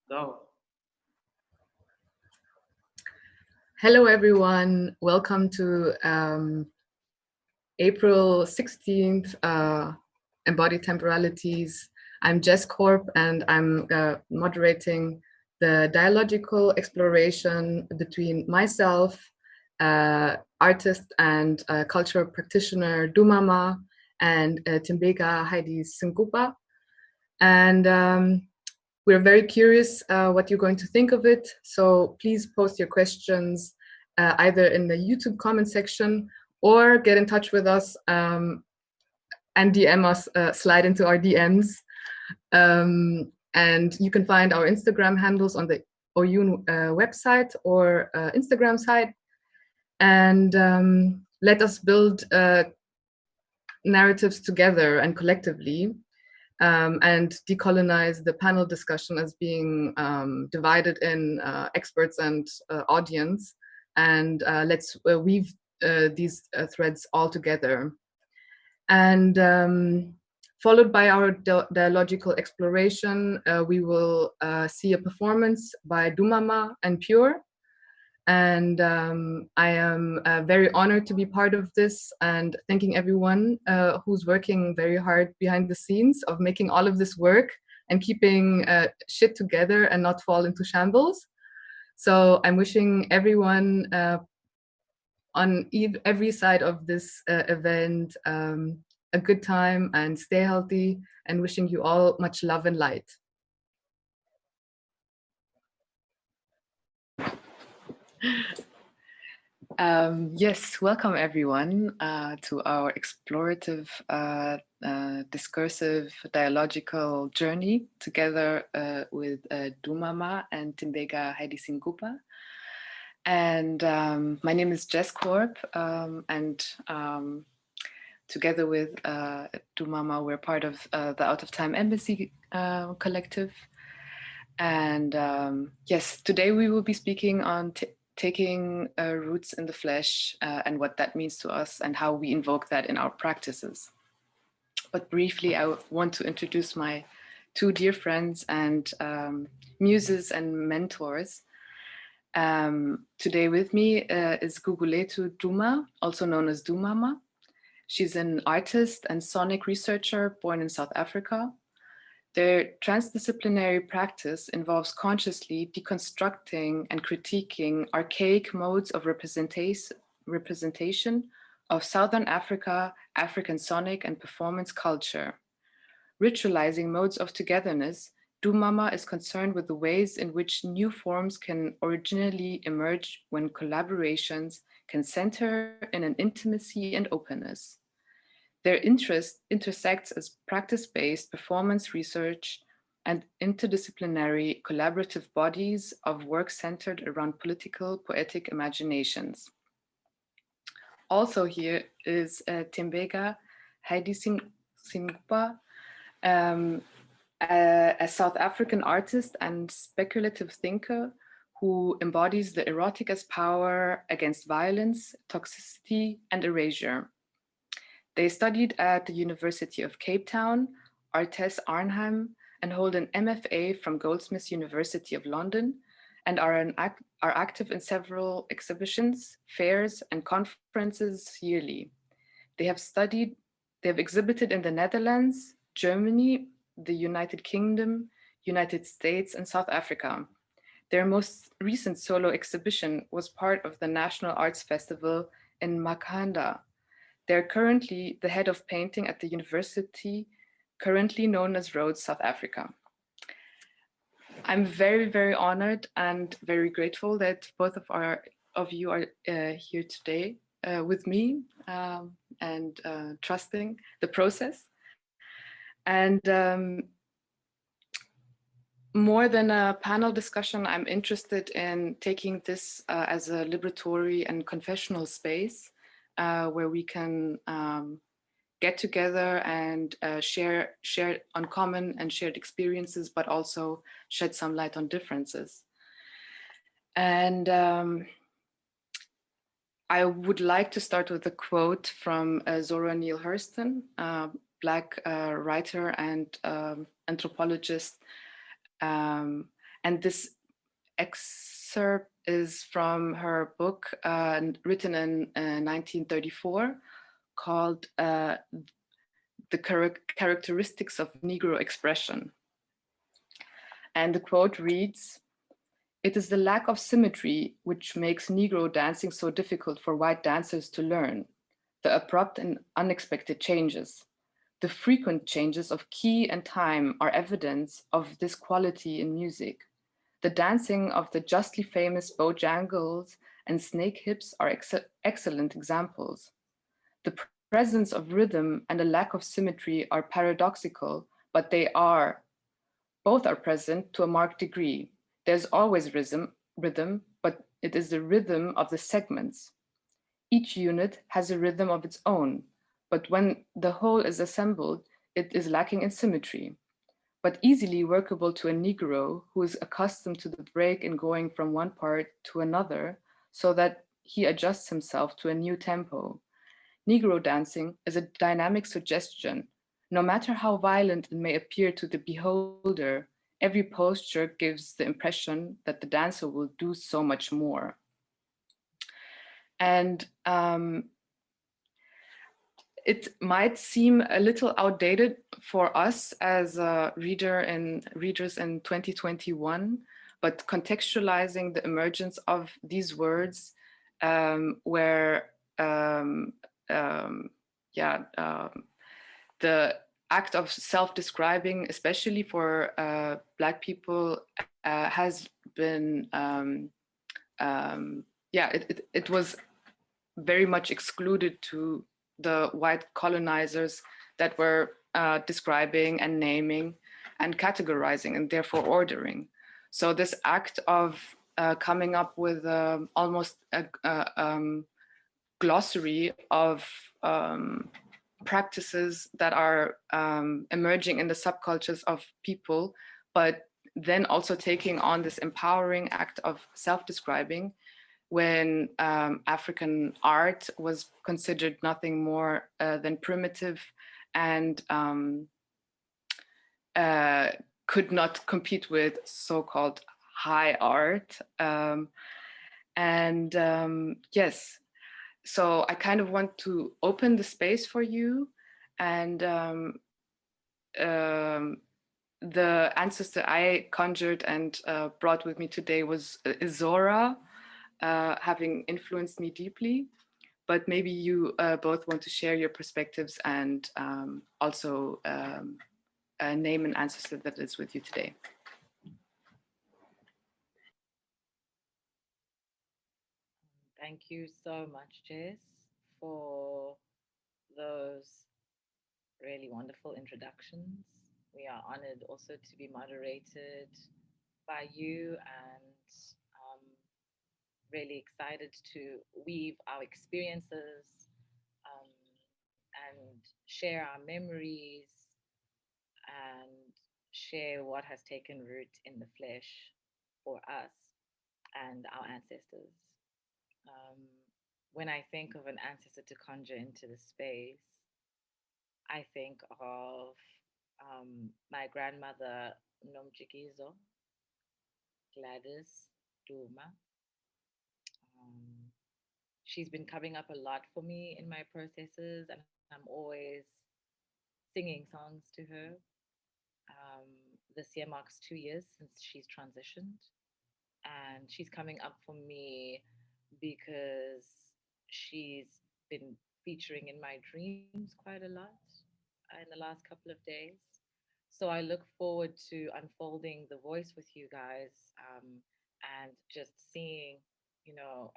Go. Hello, everyone. Welcome to April 16th, Embodied Temporalities. I'm Jess Korp, and I'm moderating the dialogical exploration between myself, artist and cultural practitioner Dumama, and Timbega Heidi Sincuba. And we're very curious what you're going to think of it. So please post your questions either in the YouTube comment section or get in touch with us and DM us, slide into our DMs. And you can find our Instagram handles on the OU website or Instagram site. And let us build narratives together and collectively. And decolonize the panel discussion as being divided in experts and audience, and let's weave these threads all together. And followed by our dialogical exploration, we will see a performance by Dumama and Pure. And I am very honored to be part of this, and thanking everyone who's working very hard behind the scenes of making all of this work and keeping shit together and not fall into shambles. So I'm wishing everyone on every side of this event a good time and stay healthy, and wishing you all much love and light. Yes, welcome everyone to our explorative, discursive, dialogical journey together with Dumama and Timbega Heidi Sincuba. And my name is Jess Korp, and together with Dumama, we're part of the Out of Time Embassy collective. And yes, today we will be speaking on taking roots in the flesh and what that means to us and how we invoke that in our practices. But briefly, I want to introduce my two dear friends and muses and mentors. Today with me is Gugulethu Duma, also known as Dumama. She's an artist and sonic researcher born in South Africa. Their transdisciplinary practice involves consciously deconstructing and critiquing archaic modes of representation of Southern Africa, African sonic and performance culture. Ritualizing modes of togetherness, Dumama is concerned with the ways in which new forms can originally emerge when collaborations can center in an intimacy and openness. Their interest intersects as practice-based performance research and interdisciplinary collaborative bodies of work centered around political poetic imaginations. Also here is Timbega Heidi Sincuba, a South African artist and speculative thinker who embodies the erotic as power against violence, toxicity, and erasure. They studied at the University of Cape Town, Artes Arnhem, and hold an MFA from Goldsmiths University of London, and are active in several exhibitions, fairs, and conferences yearly. They have exhibited in the Netherlands, Germany, the United Kingdom, United States, and South Africa. Their most recent solo exhibition was part of the National Arts Festival in Makhanda. They're currently the head of painting at the university, currently known as Rhodes, South Africa. I'm very, very honored and very grateful that both of you are here today with me and trusting the process. And more than a panel discussion, I'm interested in taking this as a liberatory and confessional space where we can get together and share uncommon and shared experiences, but also shed some light on differences. And I would like to start with a quote from Zora Neale Hurston, Black writer and anthropologist, And this excerpt is from her book written in 1934 called The Characteristics of Negro Expression. And the quote reads, "It is the lack of symmetry which makes Negro dancing so difficult for white dancers to learn. The abrupt and unexpected changes. The frequent changes of key and time are evidence of this quality in music. The dancing of the justly famous Bojangles and Snake Hips are excellent examples. The presence of rhythm and a lack of symmetry are paradoxical, but both are present to a marked degree. There's always rhythm, but it is the rhythm of the segments. Each unit has a rhythm of its own, but when the whole is assembled, it is lacking in symmetry, but easily workable to a Negro who is accustomed to the break in going from one part to another, so that he adjusts himself to a new tempo. Negro dancing is a dynamic suggestion. No matter how violent it may appear to the beholder, every posture gives the impression that the dancer will do so much more." And it might seem a little outdated for us as readers in 2021, but contextualizing the emergence of these words where the act of self-describing, especially for Black people, has been, it was very much excluded to the white colonizers that were describing and naming and categorizing and therefore ordering. So this act of coming up with almost a glossary of practices that are emerging in the subcultures of people, but then also taking on this empowering act of self-describing when African art was considered nothing more than primitive and could not compete with so-called high art. Yes, so I kind of want to open the space for you, and the ancestor I conjured and brought with me today was Zora, having influenced me deeply. But maybe you both want to share your perspectives and also name an ancestor that is with you today. Thank you so much, Jess, for those really wonderful introductions. We are honored also to be moderated by you, and really excited to weave our experiences and share our memories and share what has taken root in the flesh for us and our ancestors. When I think of an ancestor to conjure into the space, I think of my grandmother, Nomjikizo, Gladys Duma. She's been coming up a lot for me in my processes, and I'm always singing songs to her. This year marks 2 years since she's transitioned, and she's coming up for me because she's been featuring in my dreams quite a lot in the last couple of days. So I look forward to unfolding the voice with you guys, and just seeing,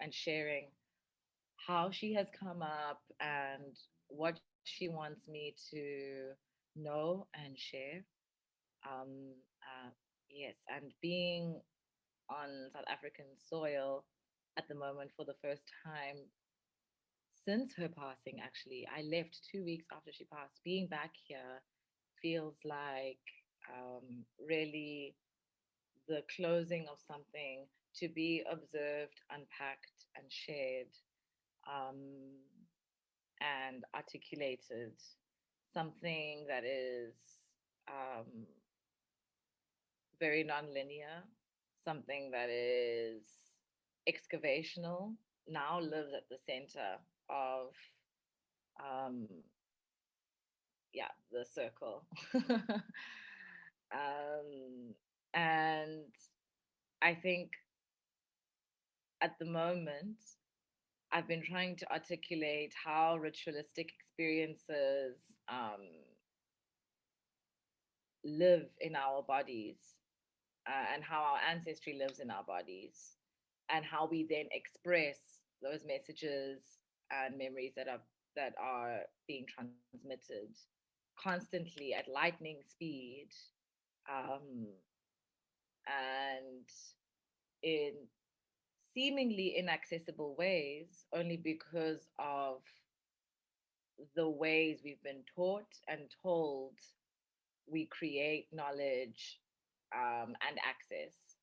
and sharing how she has come up and what she wants me to know and share. Um, yes, and being on South African soil at the moment for the first time since her passing, actually. I left 2 weeks after she passed. Being back here feels like really the closing of something to be observed, unpacked, and shared, um, and articulated. Something that is very nonlinear, something that is excavational, now lives at the center of yeah, the circle. And I think at the moment, I've been trying to articulate how ritualistic experiences live in our bodies, and how our ancestry lives in our bodies, and how we then express those messages and memories that are being transmitted constantly at lightning speed, and in seemingly inaccessible ways, only because of the ways we've been taught and told we create knowledge, and access.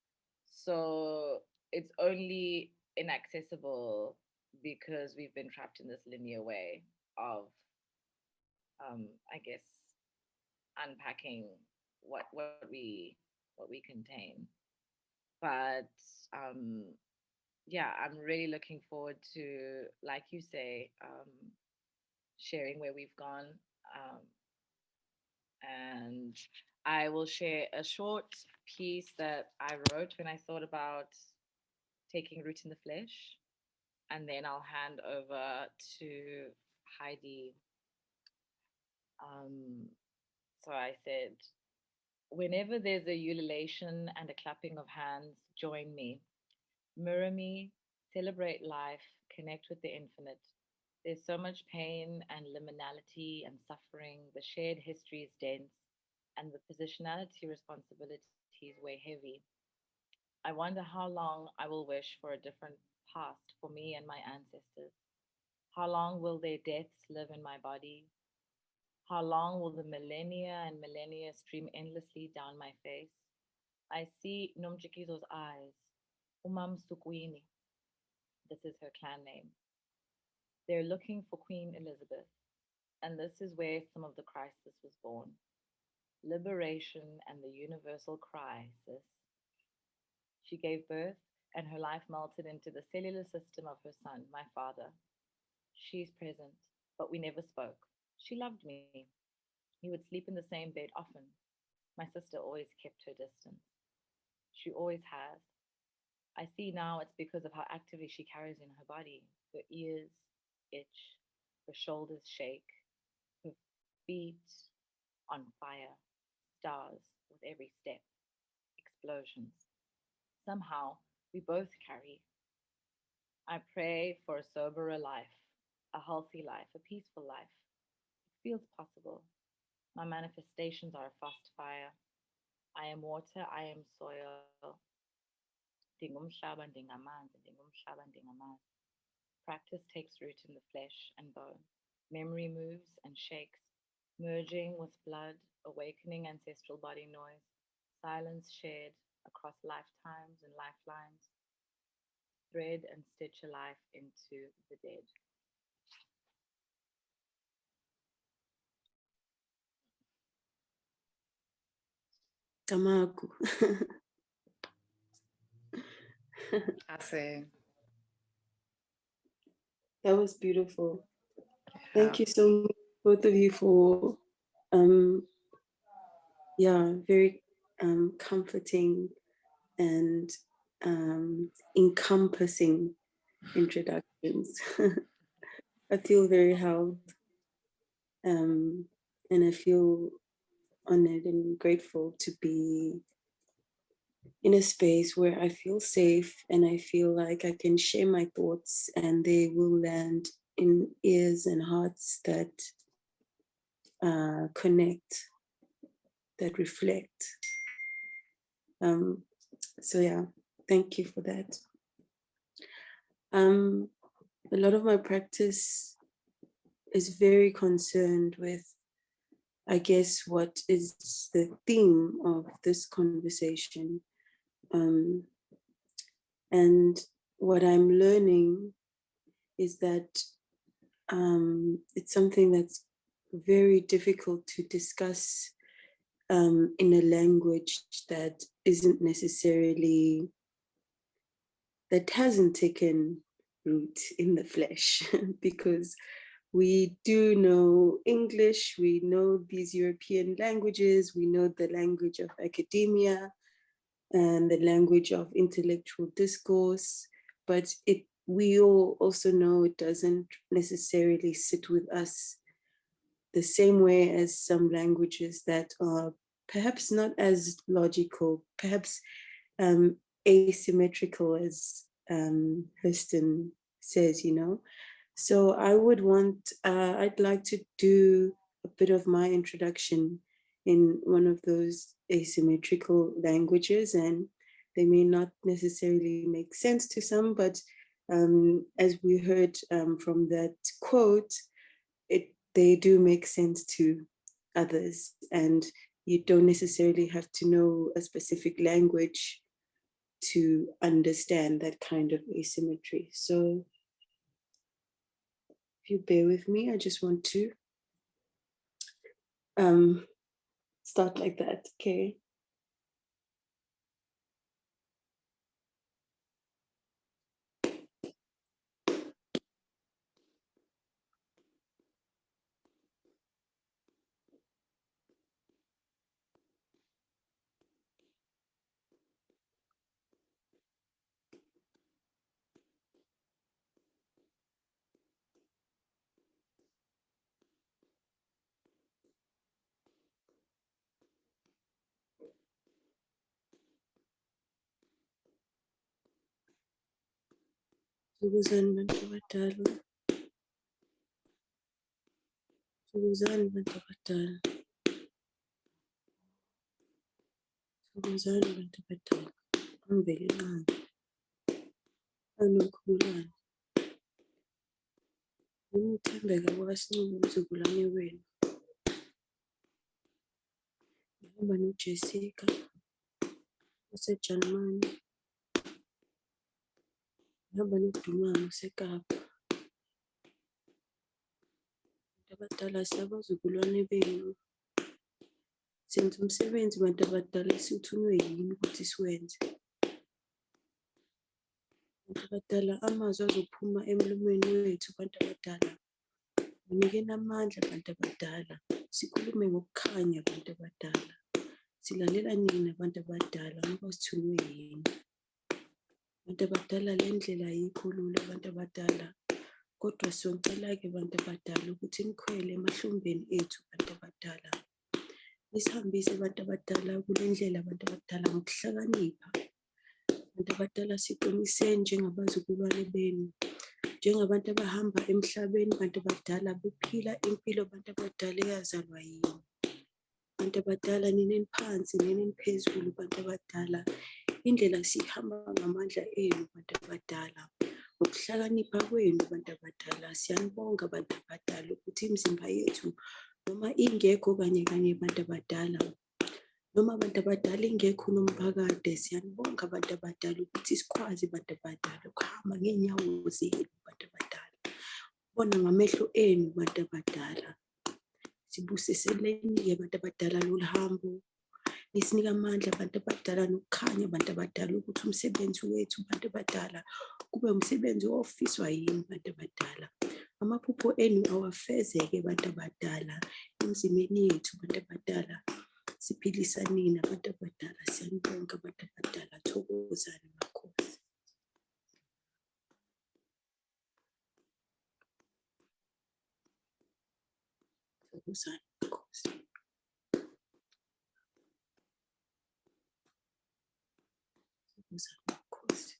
So it's only inaccessible because we've been trapped in this linear way of, I guess, unpacking what we contain. But yeah, I'm really looking forward to, like you say, sharing where we've gone. And I will share a short piece that I wrote when I thought about taking root in the flesh. And then I'll hand over to Heidi. So I said, whenever there's a ululation and a clapping of hands, join me. Mirror me, celebrate life, connect with the infinite. There's so much pain and liminality and suffering. The shared history is dense, and the positionality responsibilities weigh heavy. I wonder how long I will wish for a different past for me and my ancestors. How long will their deaths live in my body? How long will the millennia and millennia stream endlessly down my face? I see Nomjikizo's eyes. Umam Sukwini, this is her clan name. They're looking for Queen Elizabeth, and this is where some of the crisis was born. Liberation and the universal crisis. She gave birth, and her life melted into the cellular system of her son, my father. She's present, but we never spoke. She loved me. We would sleep in the same bed often. My sister always kept her distance. She always has. I see now it's because of how actively she carries in her body. Her ears itch, her shoulders shake, her feet on fire, stars with every step, explosions. Somehow, we both carry. I pray for a soberer life, a healthy life, a peaceful life. It feels possible. My manifestations are a fast fire. I am water, I am soil. Ndingumhlaba, ndingamanzi, ndingumhlaba, ndingamanzi. Practice takes root in the flesh and bone. Memory moves and shakes, merging with blood, awakening ancestral body noise, silence shared across lifetimes and lifelines, thread and stitch a life into the dead. Tamaku. Ase. That was beautiful. Yeah. Thank you so much, both of you, for very comforting and encompassing introductions. I feel very held, and I feel honored and grateful to be in a space where I feel safe and I feel like I can share my thoughts and they will land in ears and hearts that connect, that reflect. So yeah, thank you for that. A lot of my practice is very concerned with, I guess, what is the theme of this conversation. And what I'm learning is that it's something that's very difficult to discuss in a language that isn't necessarily, that hasn't taken root in the flesh, because we do know English, we know these European languages, we know the language of academia and the language of intellectual discourse, but we all also know it doesn't necessarily sit with us the same way as some languages that are perhaps not as logical, perhaps asymmetrical, as Hurston says, you know. So I would I'd like to do a bit of my introduction in one of those asymmetrical languages, and they may not necessarily make sense to some, but as we heard from that quote, they do make sense to others, and you don't necessarily have to know a specific language to understand that kind of asymmetry. So if you bear with me, I just want to start like that, okay? Thokozani bantu abadala, thokozani bantu abadala, thokozani bantu abadala, ambelelani, anokhululani, ukuthembeka kwasincumo umzukulwane wenu. Ngihamba noJessica oseJalimane, ngihamba noDumama oseKapa. Bantu abadala, siyabazukulwane benu, senza umsebenzi bantu abadala esithunywe yini ukuthi siwenze. Bantu abadala, amazwi azophuma emlomeni wethu bantu abadala, unikeni amandla bantu abadala, sikhulume ngokukhanya bantu abadala, silalela nina bantu abadala ngoba sithunywe yini. Bantu abadala, le ndlela ayikho lula bantu abadala, kodwa siyocela-ke bantu abadala ukuthi nikhwele emahlumbeni ethu bantu abadala, nisihambise bantu abadala kule ndlela bantu abadala ngokuhlakanipha. Bantu abadala, siqiniseni njengabazukulwane benu, njengabantu abahamba emhlabeni bantu abadala, bephila impilo bantu abadala eyazalwa yini. Bantu abadala, nineni phansi nineni phezulu bantu abadala, indlela sihamba ngamandla enu bantu abadala, ngokuhlakanipha kwenu bantu abadala. Siyanibonga bantu abadala ukuthi imizimba yethu noma ingekho kanye kanye bantu abadala, noma abantu abadala ingekho nomphakade, siyanibonga bantu abadala ukuthi sikwazi bantu abadala ukuhamba ngeenyawo zenu bantu abadala, bona ngamehlo enu bantu abadala. Sibusiseleni-ke bantu abadala lolu hambo, nisinika amandla bantu abadala nokukhanya bantu abadala ukuthi umsebenzi wethu bantu abadala kube umsebenzi ofiswa yini bantu abadala. Amaphupho enu awafezeke bantu abadala emzimeni yethu bantu abadala. Siphilisa nina bantu abadala, siyanibonga bantu abadala, thokozani makhosi. Thokozani makhosi. Thokozani makhosi.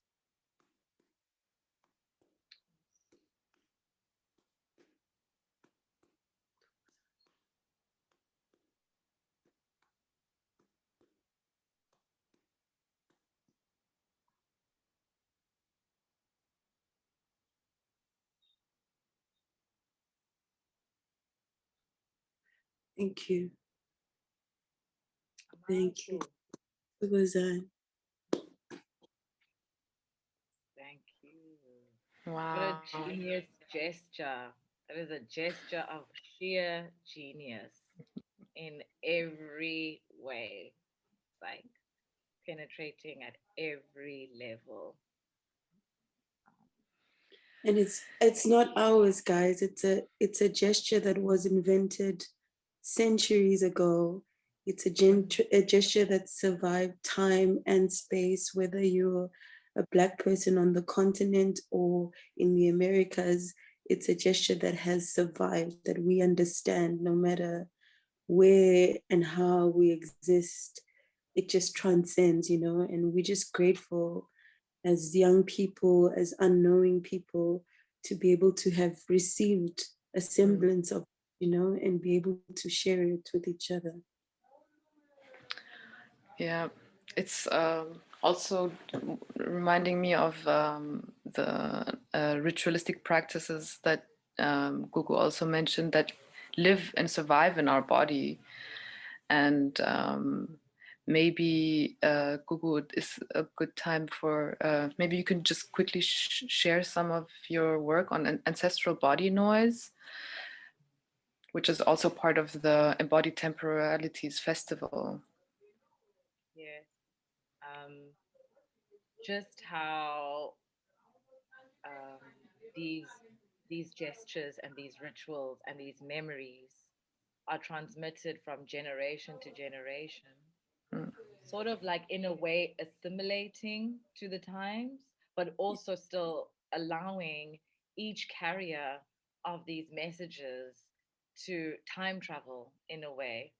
Thank you. Thank you. Thokozani. Thank you. Wow. What a genius gesture. That is a gesture of sheer genius in every way, like penetrating at every level. And it's not ours, guys. It's a gesture that was invented centuries ago. It's a gesture that survived time and space, whether you're a Black person on the continent or in the Americas. It's a gesture that has survived, that we understand no matter where and how we exist. It just transcends, you know, and we're just grateful as young people, as unknowing people, to be able to have received a semblance of, you know, and be able to share it with each other. Yeah, it's also reminding me of the ritualistic practices that Gugu also mentioned that live and survive in our body. And maybe Gugu, is a good time for, maybe you can just quickly share some of your work on ancestral body noise, which is also part of the Embodied Temporalities Festival. Yes. Just how these gestures and these rituals and these memories are transmitted from generation to generation, sort of like in a way assimilating to the times, but also still allowing each carrier of these messages to time travel in a way.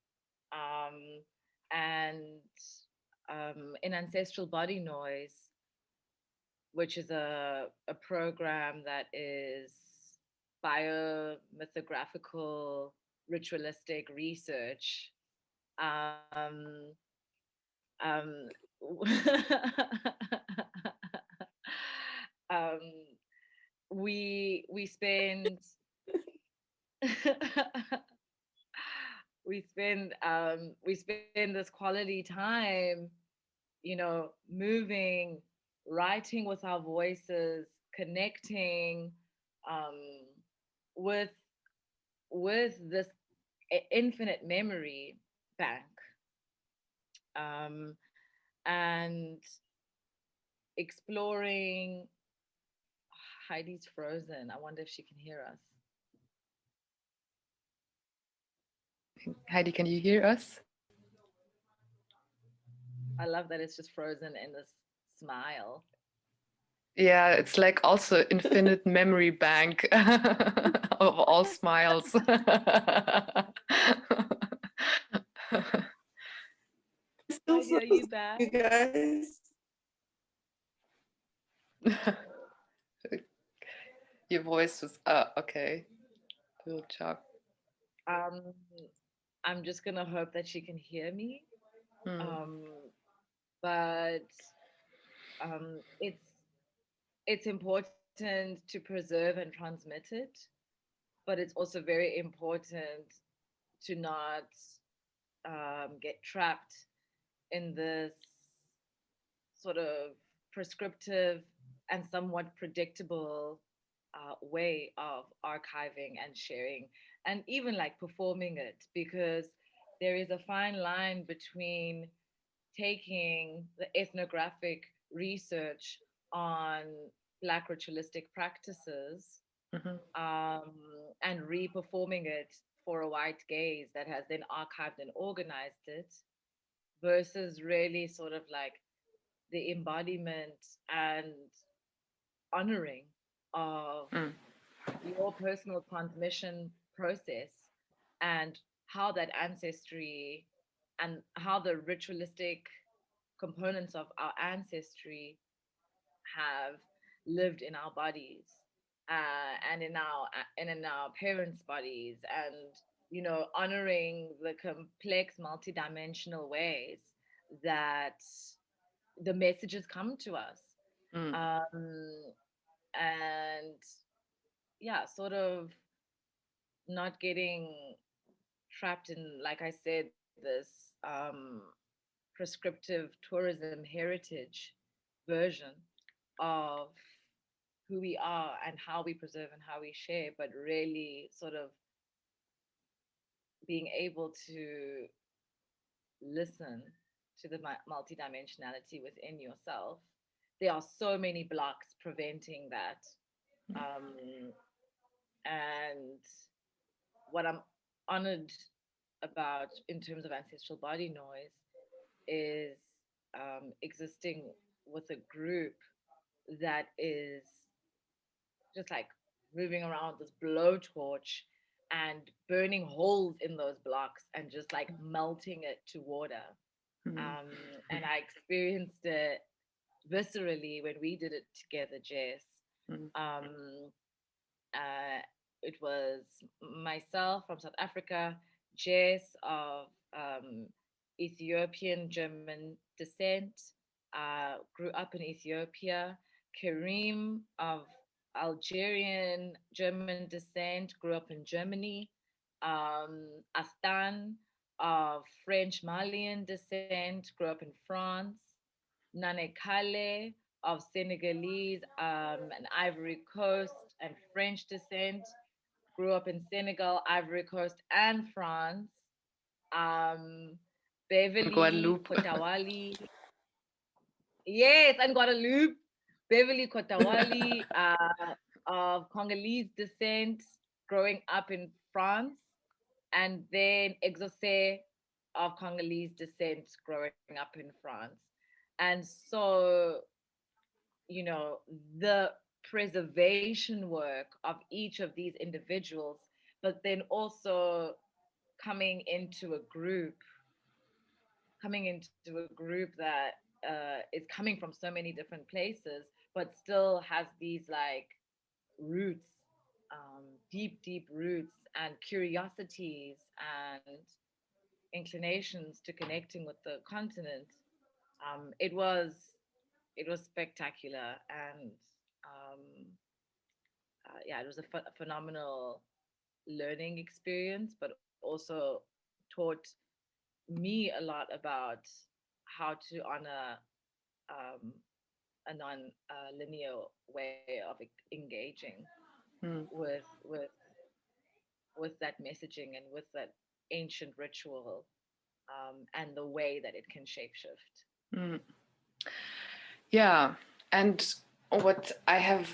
And in Ancestral Body Noise, which is a program that is biomythographical ritualistic research. Um, um, we spend we spend this quality time, you know, moving, writing with our voices, connecting um, with this infinite memory bank, and exploring. Heidi's frozen. I wonder if she can hear us. Heidi, can you hear us? I love that it's just frozen in this smile. Yeah, it's like also infinite memory bank of all smiles. Heidi, are you back? You guys? Your voice was okay. Little chop. I'm just gonna hope that she can hear me. But it's important to preserve and transmit it, but it's also very important to not get trapped in this sort of prescriptive and somewhat predictable way of archiving and sharing and even like performing it, because there is a fine line between taking the ethnographic research on Black ritualistic practices and re-performing it for a white gaze that has then archived and organized it, versus really sort of like the embodiment and honoring of your personal transmission process and how that ancestry and how the ritualistic components of our ancestry have lived in our bodies and in our parents' bodies, and you know, honoring the complex multidimensional ways that the messages come to us. And yeah, sort of not getting trapped in, like I said, this prescriptive tourism heritage version of who we are and how we preserve and how we share, but really sort of being able to listen to the multidimensionality within yourself, there are so many blocks preventing that. And what I'm honored about in terms of ancestral body noise is existing with a group that is just like moving around this blowtorch and burning holes in those blocks and just like melting it to water. And I experienced it viscerally when we did it together, Jess. It was myself from South Africa, Jess of Ethiopian-German descent, grew up in Ethiopia. Kareem of Algerian-German descent, grew up in Germany. Astan of French-Malian descent, grew up in France. Nane Kale of Senegalese and Ivory Coast and French descent, grew up in Senegal, Ivory Coast, and France. Beverly Kotawali. Yes, and Guadeloupe. Beverly Kotawali of Congolese descent, growing up in France. And then Exose of Congolese descent, growing up in France. And so, you know, the preservation work of each of these individuals, but then also coming into a group that is coming from so many different places, but still has these like roots, deep roots and curiosities and inclinations to connecting with the continent. It was spectacular, and yeah, it was a phenomenal learning experience, but also taught me a lot about how to honor a non-linear way of engaging with that messaging and with that ancient ritual, and the way that it can shapeshift. Yeah, and what I have,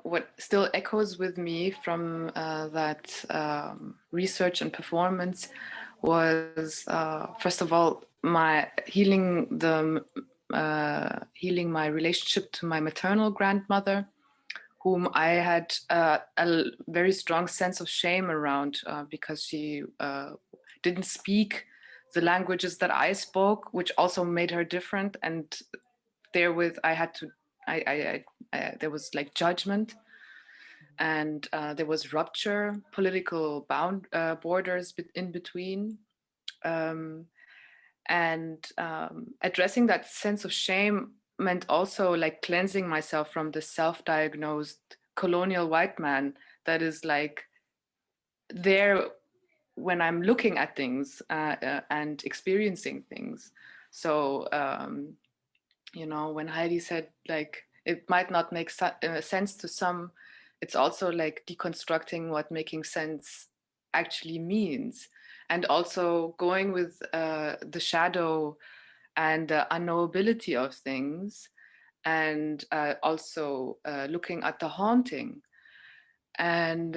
what still echoes with me from that research and performance was, first of all, my healing my relationship to my maternal grandmother, whom I had a very strong sense of shame around because she didn't speak the languages that I spoke, which also made her different. And therewith, I had to, there was like judgment, and there was rupture, political borders in between. Addressing that sense of shame meant also like cleansing myself from the self-diagnosed colonial white man that is like there when I'm looking at things and experiencing things. So, you know, when Heidi said like, it might not make sense to some, it's also like deconstructing what making sense actually means. And also going with the shadow and the unknowability of things, and also looking at the haunting. And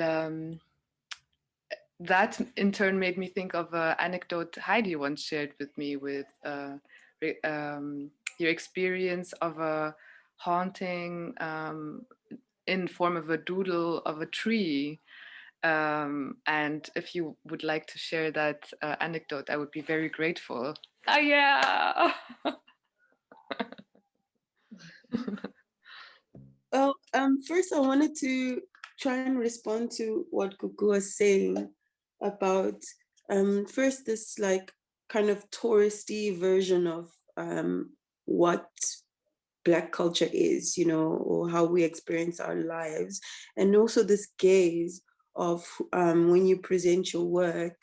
that in turn made me think of an anecdote Heidi once shared with me with your experience of a haunting in form of a doodle of a tree. And if you would like to share that anecdote, I would be very grateful. Oh, yeah. Well, first I wanted to try and respond to what Gugu was saying about first this like kind of touristy version of what Black culture is, you know, or how we experience our lives, and also this gaze of when you present your work.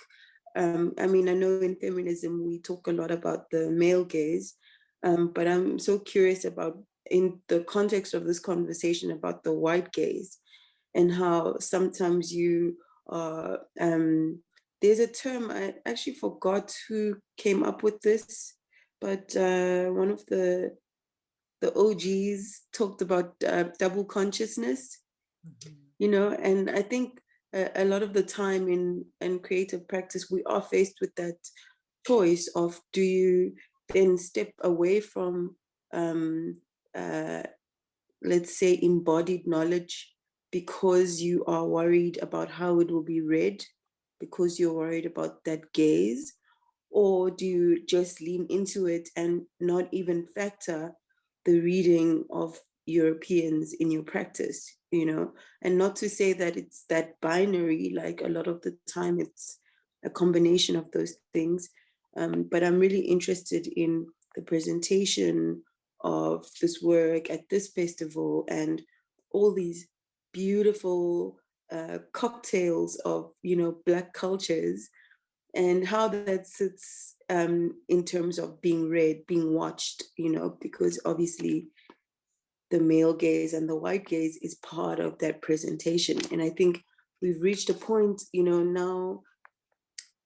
I mean, I know in feminism we talk a lot about the male gaze, but I'm so curious about, in the context of this conversation, about the white gaze, and how sometimes you are there's a term, I actually forgot who came up with this, but one of the OGs talked about double consciousness, you know, and I think a lot of the time in creative practice, we are faced with that choice of, do you then step away from, let's say, embodied knowledge because you are worried about how it will be read, because you're worried about that gaze, or do you just lean into it and not even factor the reading of Europeans in your practice, you know? And not to say that it's that binary, like a lot of the time it's a combination of those things. But I'm really interested in the presentation of this work at this festival and all these beautiful cocktails of, you know, Black cultures, and how that sits in terms of being read, being watched, you know, because obviously the male gaze and the white gaze is part of that presentation. And I think we've reached a point, you know, now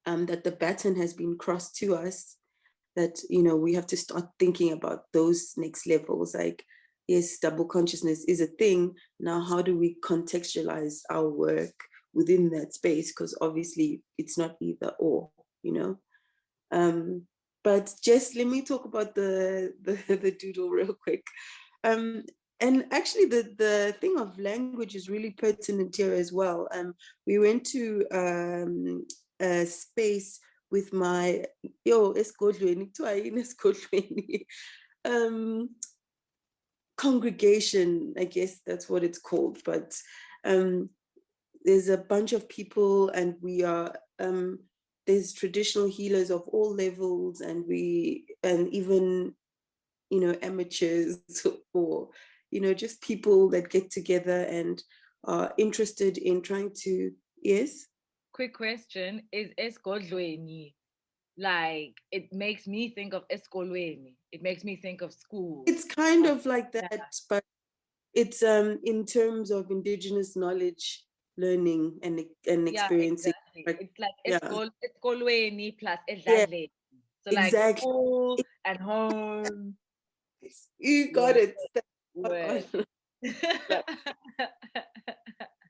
that the baton has been crossed to us, that, you know, we have to start thinking about those next levels. Like, yes, double consciousness is a thing. Now, how do we contextualize our work within that space? Because obviously it's not either or, you know. But just let me talk about the doodle real quick. And actually the thing of language is really pertinent here as well. We went to a space with my congregation, I guess that's what it's called. But there's a bunch of people, and we are there's traditional healers of all levels, and even, you know, amateurs, or, you know, just people that get together and are interested in trying to, yes? Quick question, is esigodlweni, like, it makes me think of esikolweni. It makes me think of school. It's kind of like that, but it's in terms of indigenous knowledge, learning and experiencing. Yeah, exactly. It's like Yeah. esikolweni plus Yeah, edladleni. So like exactly. school and home. You got it. Word.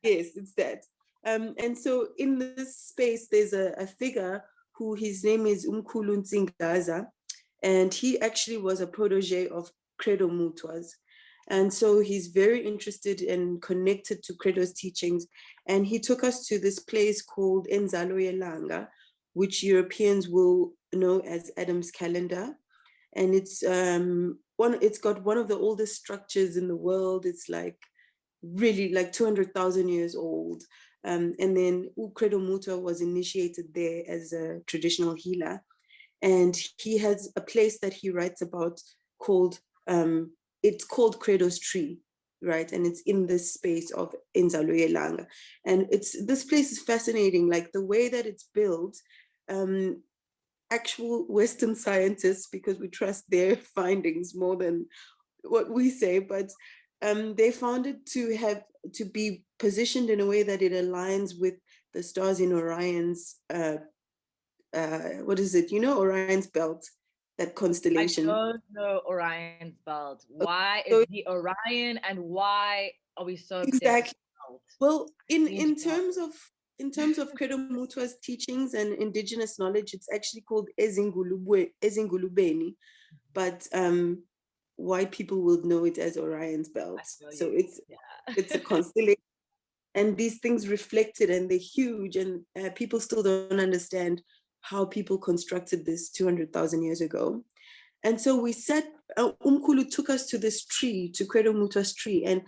Yes, it's that. And so in this space, there's a figure who, his name is Umkhulu Nsingaza, and he actually was a protege of Credo Mutwa's. And so he's very interested and connected to Credo's teachings. And he took us to this place called Enzalo Yelanga, which Europeans will know as Adam's calendar. And it's got one of the oldest structures in the world. It's like really like 200,000 years old. And then Credo Mutwa was initiated there as a traditional healer. And he has a place that he writes about called, it's called Credo's Tree, right? And it's in this space of Enzalo Yelanga. And this place is fascinating, like the way that it's built. Actual Western scientists, because we trust their findings more than what we say, but they found it to be positioned in a way that it aligns with the stars in Orion's, what is it? You know, Orion's belt, that constellation. I don't know Orion's belt. Why So is he Orion, and why are we so obsessed exactly. with the belt? Well, in terms of Credo Mutwa's teachings and indigenous knowledge, it's actually called Ezingulubeni, but white people will know it as Orion's belt. So it's a constellation, and these things reflected, and they're huge, and people still don't understand how people constructed this 200,000 years ago. And so we sat, Umkhulu took us to this tree, to Credo Mutwa's tree, and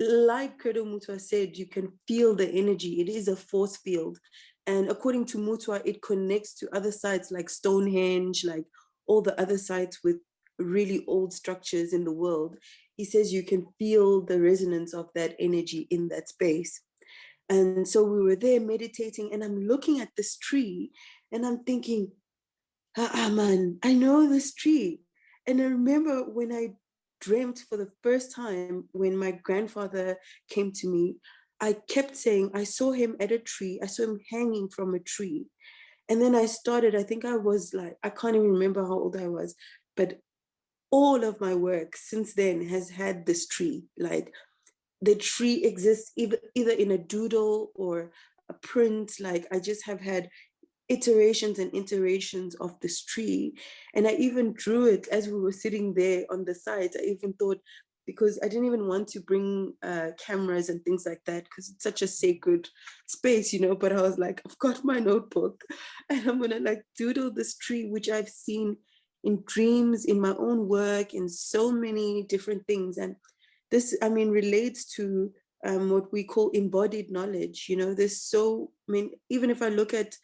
like Credo Mutwa said, you can feel the energy. It is a force field. And according to Mutwa, it connects to other sites like Stonehenge, like all the other sites with really old structures in the world. He says you can feel the resonance of that energy in that space. And so we were there meditating, and I'm looking at this tree and I'm thinking, man, I know this tree. And I remember when I dreamt for the first time, when my grandfather came to me, I kept saying, I saw him at a tree. I saw him hanging from a tree. And then I started, I think I was like, I can't even remember how old I was, but all of my work since then has had this tree. Like the tree exists either in a doodle or a print. Like I just have had iterations and iterations of this tree. And I even drew it as we were sitting there on the sides. I even thought, because I didn't even want to bring cameras and things like that, because it's such a sacred space, you know, but I was like, I've got my notebook and I'm gonna like doodle this tree, which I've seen in dreams, in my own work, in so many different things. And this, I mean, relates to what we call embodied knowledge. You know, there's so, I mean, even if I look at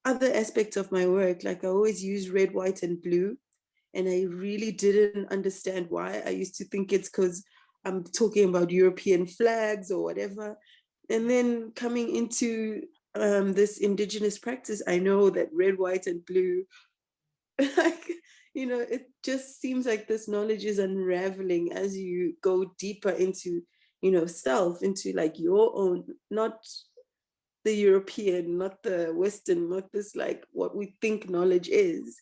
other aspects of my work, like I always use red, white, and blue. And I really didn't understand why. I used to think it's because I'm talking about European flags or whatever. And then coming into this indigenous practice, I know that red, white, and blue, like, you know, it just seems like this knowledge is unraveling as you go deeper into, you know, self, into like your own, not the European, not the Western, not this like what we think knowledge is.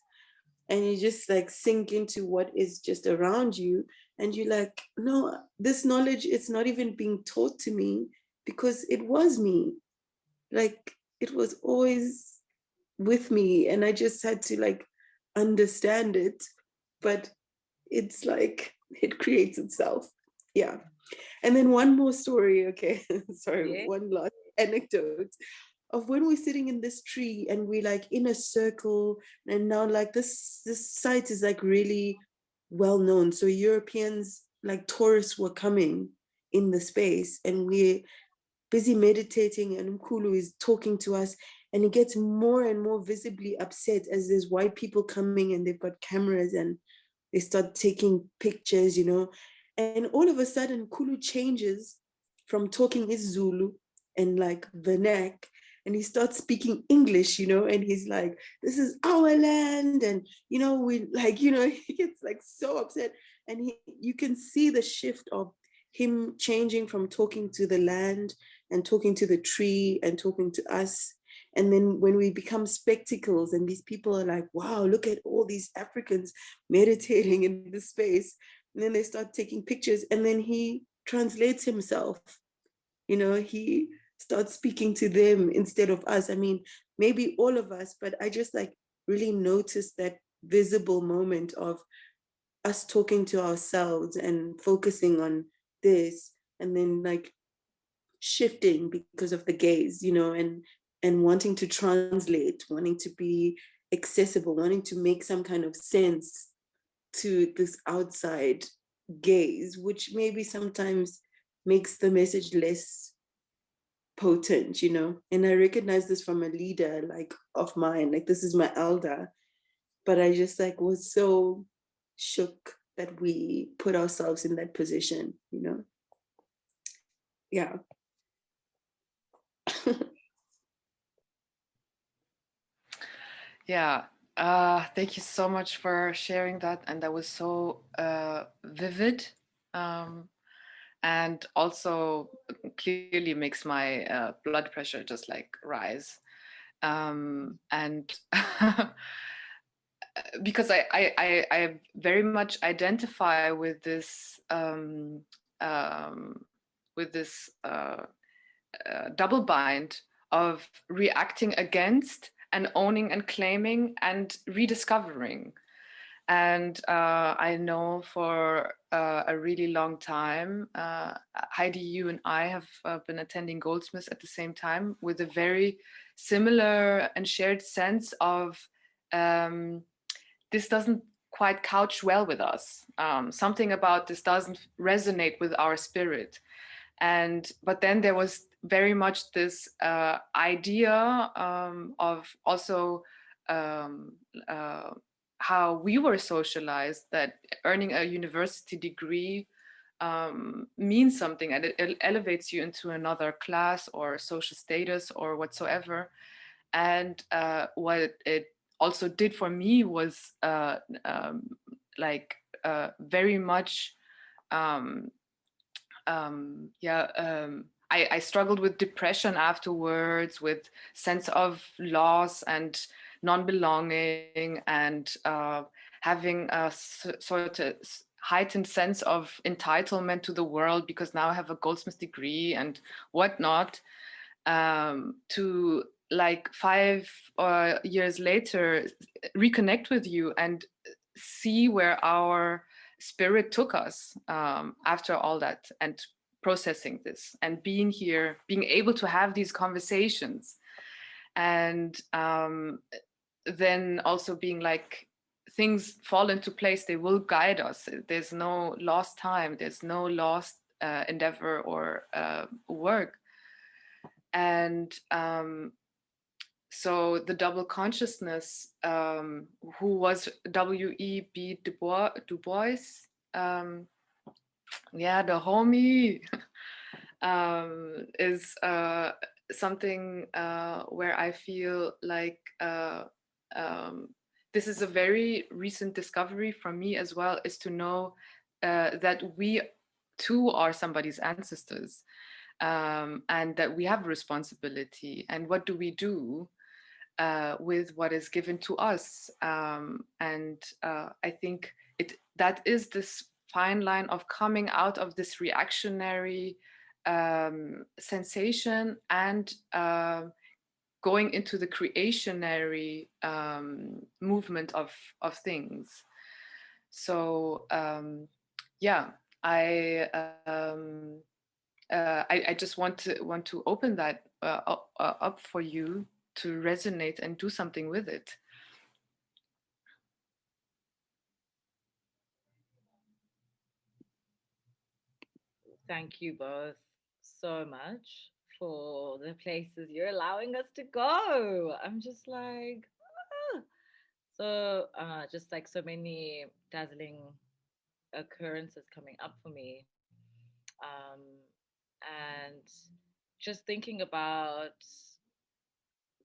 And you just like sink into what is just around you. And you're like, no, this knowledge, it's not even being taught to me because it was me. Like it was always with me. And I just had to like understand it. But it's like, it creates itself. Yeah. And then one more story, okay? Sorry, Yeah. one last anecdote of when we're sitting in this tree and we're like in a circle, and now like this site is like really well known. So Europeans, like tourists, were coming in the space, and we're busy meditating, and Mkulu is talking to us, and he gets more and more visibly upset as there's white people coming and they've got cameras and they start taking pictures, you know. And all of a sudden, Kulu changes from talking Zulu and like vernac, and he starts speaking English, you know, and he's like, this is our land. And, you know, we like, you know, he gets like so upset. And you can see the shift of him changing from talking to the land and talking to the tree and talking to us. And then when we become spectacles and these people are like, wow, look at all these Africans meditating in this space. And then they start taking pictures, and then he translates himself. You know, he starts speaking to them instead of us. I mean, maybe all of us, but I just like really noticed that visible moment of us talking to ourselves and focusing on this, and then like shifting because of the gaze, you know, and wanting to translate, wanting to be accessible, wanting to make some kind of sense to this outside gaze, which maybe sometimes makes the message less potent, you know. And I recognize this from a leader like of mine, like this is my elder, but I just like was so shook that we put ourselves in that position, you know. Yeah. Yeah, thank you so much for sharing that. And that was so vivid, and also clearly makes my blood pressure just like rise. And because I very much identify with this double bind of reacting against and owning and claiming and rediscovering. And I know for a really long time, Heidi, you and I have been attending Goldsmiths at the same time with a very similar and shared sense of this doesn't quite couch well with us. Something about this doesn't resonate with our spirit. But then there was very much this idea of also how we were socialized, that earning a university degree means something, and it elevates you into another class or social status or whatsoever. And what it also did for me was very much I struggled with depression afterwards, with sense of loss and non-belonging, and having a sort of heightened sense of entitlement to the world because now I have a Goldsmith degree and whatnot. To like 5 years later, reconnect with you and see where our spirit took us after all that, and processing this and being here, being able to have these conversations, and then also being like, things fall into place, they will guide us. There's no lost time, there's no lost endeavor or work. And so the double consciousness, who was W.E.B. Du Bois, yeah, the homie, is something where I feel like this is a very recent discovery for me as well, is to know that we too are somebody's ancestors, and that we have a responsibility. And what do we do with what is given to us? And I think that is this fine line of coming out of this reactionary sensation and going into the creationary movement of things. So yeah, I just want to open that up for you to resonate and do something with it. Thank you both so much for the places you're allowing us to go. I'm just like, ah. So just like so many dazzling occurrences coming up for me. And just thinking about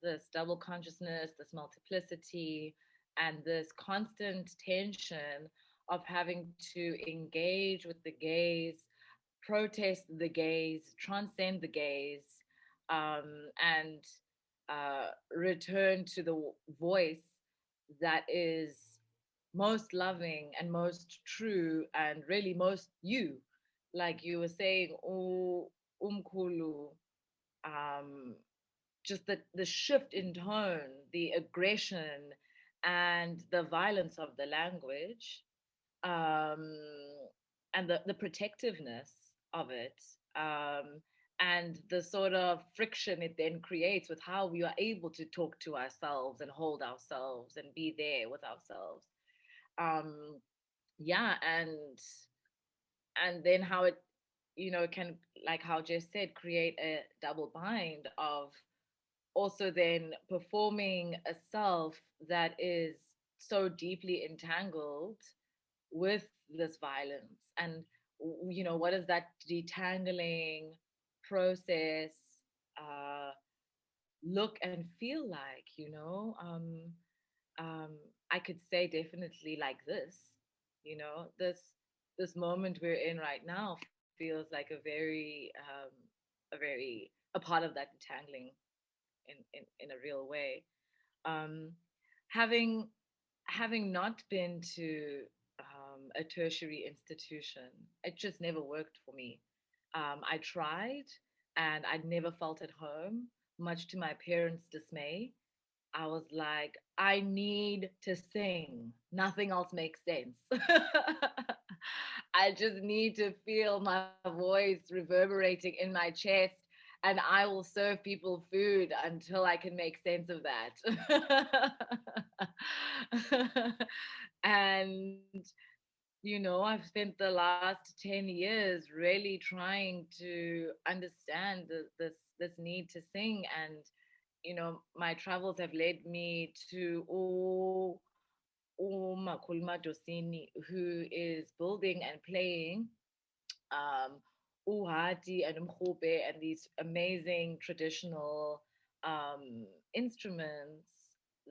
this double consciousness, this multiplicity, and this constant tension of having to engage with the gaze, protest the gaze, transcend the gaze, and return to the voice that is most loving and most true and really most you. Like you were saying, umkulu, just the shift in tone, the aggression, and the violence of the language, um, and the protectiveness of it, and the sort of friction it then creates with how we are able to talk to ourselves and hold ourselves and be there with ourselves. Yeah, and then how it, can, like how Jess said, create a double bind of also then performing a self that is so deeply entangled with this violence. And what does that detangling process look and feel like? I could say definitely like this. This moment we're in right now feels like a part of that detangling in a real way. Um, having not been to a tertiary institution, it just never worked for me. I tried, and I never felt at home, much to my parents' dismay. I was like, I need to sing. Nothing else makes sense. I just need to feel my voice reverberating in my chest, and I will serve people food until I can make sense of that. And I've spent the last 10 years really trying to understand this need to sing. And my travels have led me to Makulma Dosini, who is building and playing Uhati and Mkhobe and these amazing traditional instruments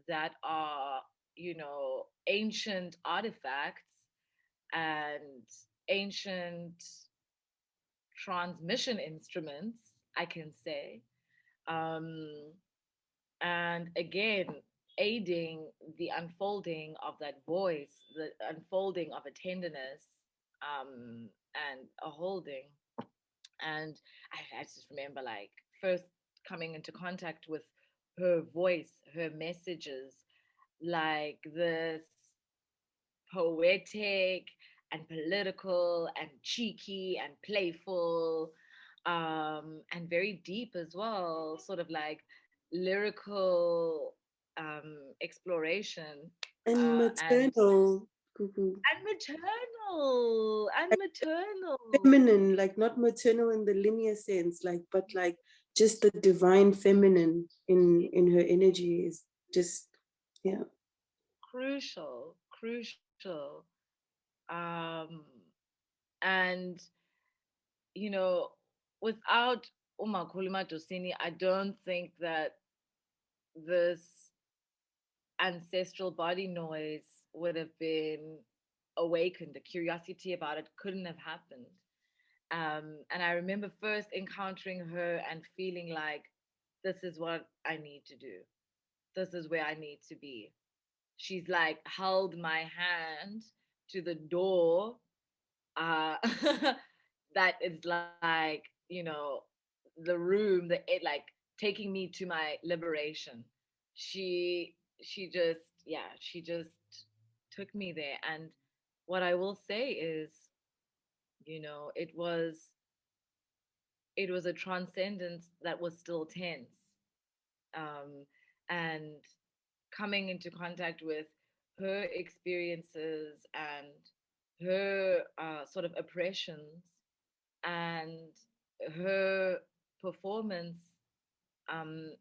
that are, ancient artifacts and ancient transmission instruments I can say. Um, and again, aiding the unfolding of that voice, the unfolding of a tenderness, and a holding. And I just remember, like, first coming into contact with her voice, her messages, like this poetic and political and cheeky and playful, and very deep as well, sort of like lyrical exploration, And and maternal, Gugu. and maternal. Feminine, like not maternal in the linear sense, like, but like just the divine feminine in her energy is just, yeah. Crucial. Um, and you know, without Uma Kulima Dosini, I don't think that this ancestral body noise would have been awakened. The curiosity about it couldn't have happened. And I remember first encountering her and feeling like, this is what I need to do. This is where I need to be. She's like held my hand to the door, uh, that is like, the room, like taking me to my liberation. She just took me there. And what I will say is, it was a transcendence that was still tense. And coming into contact with her experiences and her sort of oppressions and her performance, um,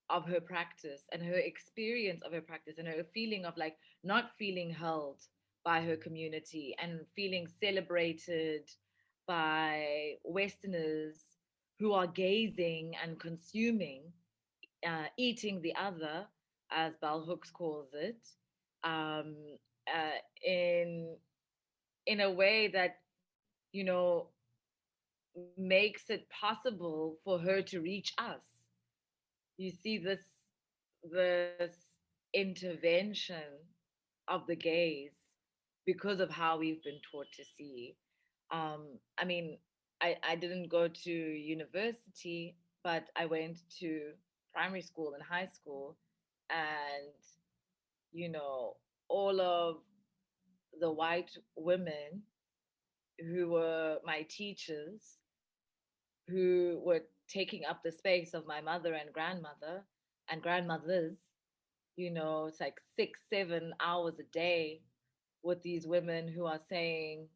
of her practice and her experience of her practice and her feeling of like not feeling held by her community and feeling celebrated by Westerners who are gazing and consuming, eating the other, as Bell Hooks calls it, um, in a way that, you know makes it possible for her to reach us. You see this intervention of the gaze because of how we've been taught to see. I mean, I didn't go to university, but I went to primary school and high school, and you know, all of the white women who were my teachers, who were taking up the space of my mother and grandmother and grandmothers. It's like 6 7 hours a day with these women who are saying,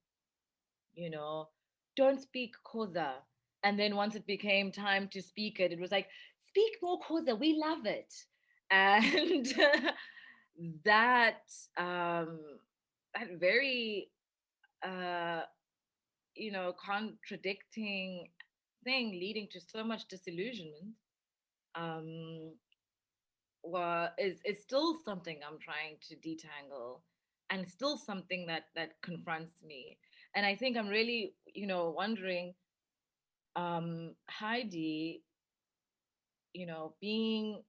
you know, don't speak Koza. And then once it became time to speak it, it was like, speak more Koza, we love it. And that um, that very uh, contradicting thing leading to so much disillusionment, um, is still something I'm trying to detangle, and still something that confronts me. And I think I'm really, wondering, Heidi, being,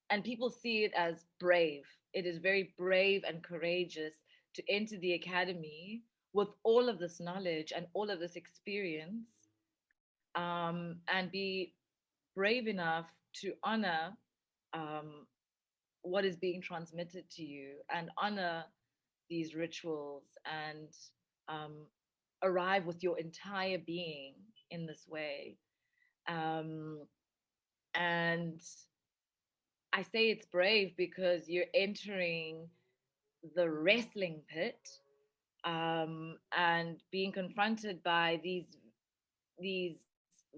and people see it as brave. It is very brave and courageous to enter the academy with all of this knowledge and all of this experience, and be brave enough to honor, um, what is being transmitted to you and honor these rituals, and um, arrive with your entire being in this way. Um, and I say it's brave because you're entering the wrestling pit, and being confronted by these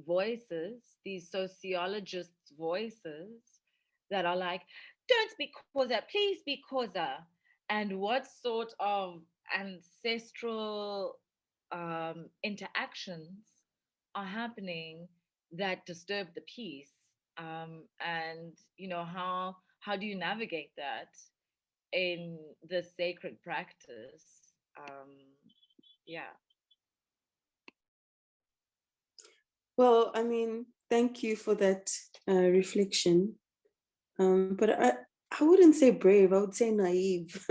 voices, these sociologists' voices that are like, don't speak Xhosa, please speak Xhosa. And what sort of ancestral interactions are happening that disturb the peace? And how do you navigate that in the sacred practice? Um, yeah. Well, I mean, Thank you for that reflection. But I wouldn't say brave, I would say naive.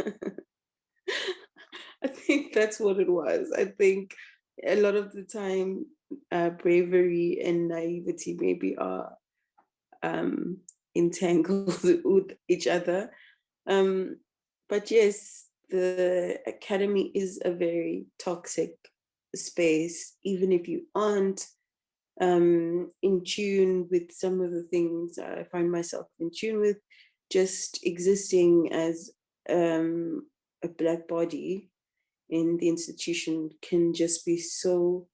I think that's what it was. I think a lot of the time, bravery and naivety maybe are entangled with each other. But yes, the academy is a very toxic space, even if you aren't in tune with some of the things I find myself in tune with. Just existing as a Black body in the institution can just be so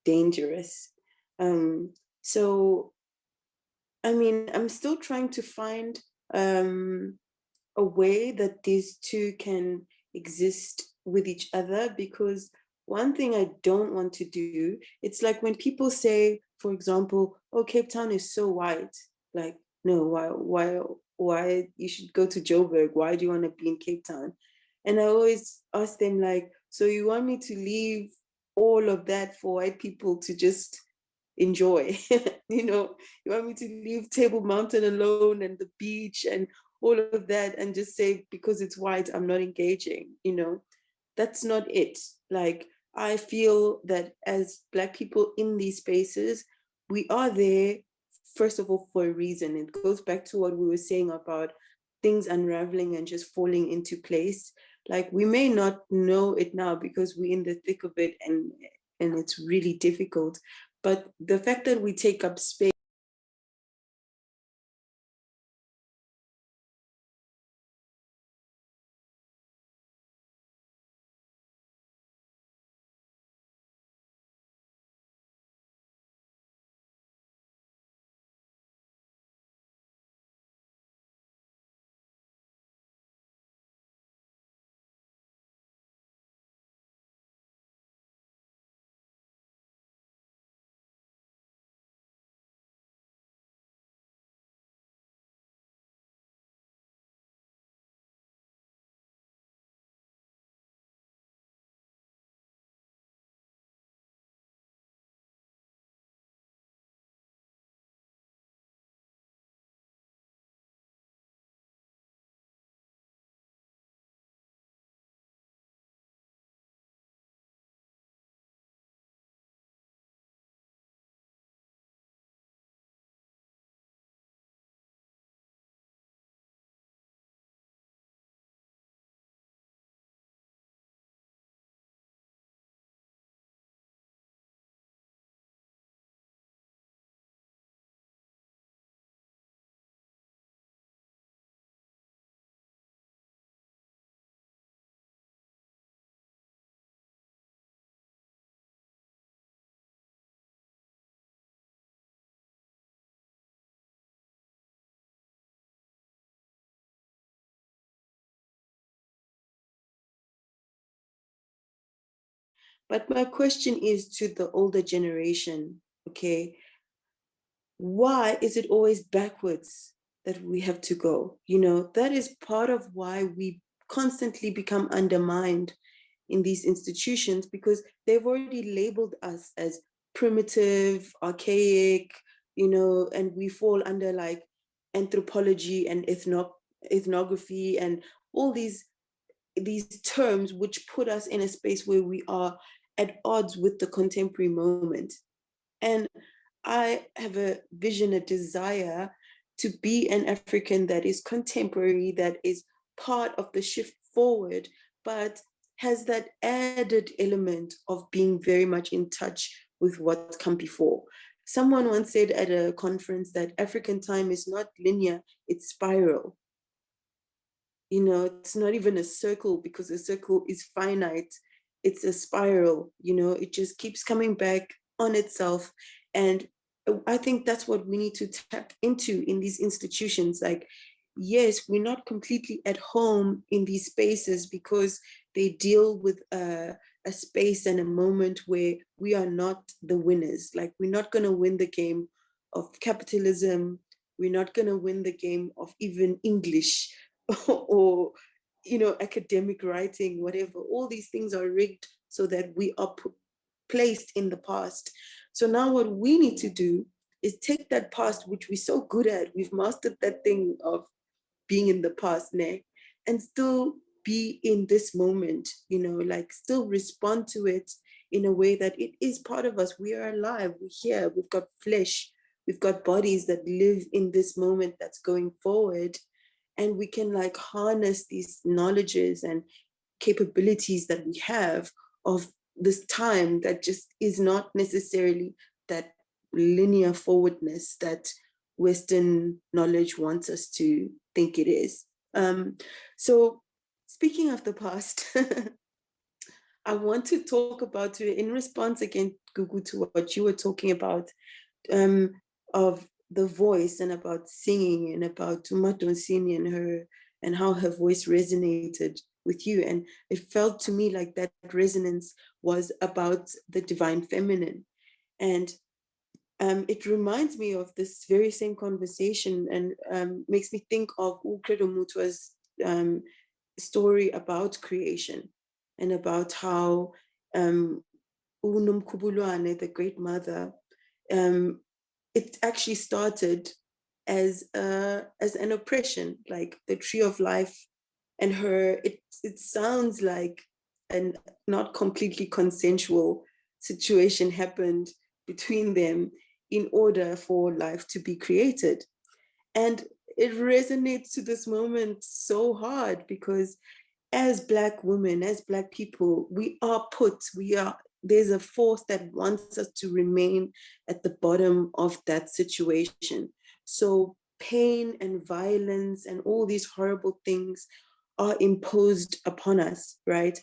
dangerous. So, I mean, I'm still trying to find a way that these two can exist with each other, because one thing I don't want to do, it's like when people say, for example, oh, Cape Town is so white, like, no, why you should go to Joburg? Why do you want to be in Cape Town? And I always ask them, like, so you want me to leave all of that for white people to just enjoy? You know, you want me to leave Table Mountain alone and the beach and all of that and just say, because it's white, I'm not engaging? You know, that's not it. Like, I feel that as Black people in these spaces, we are there, first of all, for a reason. It goes back to what we were saying about things unraveling and just falling into place. Like, we may not know it now because we're in the thick of it and it's really difficult. But the fact that we take up space, but my question is to the older generation, okay? Why is it always backwards that we have to go? You know, that is part of why we constantly become undermined in these institutions, because they've already labeled us as primitive, archaic, you know, and we fall under like anthropology and ethnography and all these terms which put us in a space where we are at odds with the contemporary moment. And I have a vision, a desire to be an African that is contemporary, that is part of the shift forward, but has that added element of being very much in touch with what's come before. Someone once said at a conference that African time is not linear, it's spiral. You know, it's not even a circle, because a circle is finite. It's a spiral, you know, it just keeps coming back on itself. And I think that's what we need to tap into in these institutions. Like, yes, we're not completely at home in these spaces because they deal with a space and a moment where we are not the winners. Like, we're not going to win the game of capitalism. We're not going to win the game of even English or, you know, academic writing, whatever. All these things are rigged so that we are placed in the past. So now what we need to do is take that past, which we're so good at, we've mastered that thing of being in the past, né? And still be in this moment, you know, like still respond to it in a way that it is part of us. We are alive, we're here, we've got flesh, we've got bodies that live in this moment that's going forward. And we can like harness these knowledges and capabilities that we have of this time that just is not necessarily that linear forwardness that Western knowledge wants us to think it is. So speaking of the past, I want to talk about, in response again, Gugu, to what you were talking about, of the voice and about singing and about Tumatonsini and her, and how her voice resonated with you. And it felt to me like that resonance was about the divine feminine. And it reminds me of this very same conversation, and makes me think of Ukredo Mutwa's story about creation, and about how Unum Kubulwane, the great mother, it actually started as an oppression, like the tree of life, and her, it sounds like a not completely consensual situation happened between them in order for life to be created. And it resonates to this moment so hard, because as Black women, as Black people, there's a force that wants us to remain at the bottom of that situation. So pain and violence and all these horrible things are imposed upon us, right?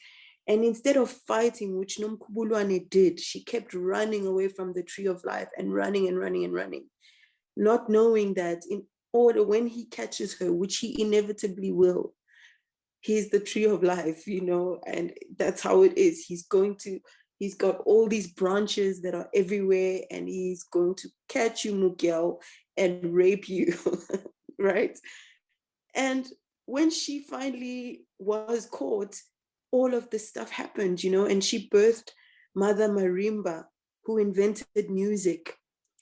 And instead of fighting, which Nomkubulwane did, she kept running away from the tree of life and running and running and running, not knowing that in order, when he catches her, which he inevitably will, he's the tree of life, you know, and that's how it is. He's got all these branches that are everywhere, and he's going to catch you, Mugel, and rape you, right? And when she finally was caught, all of this stuff happened, you know, and she birthed Mother Marimba, who invented music,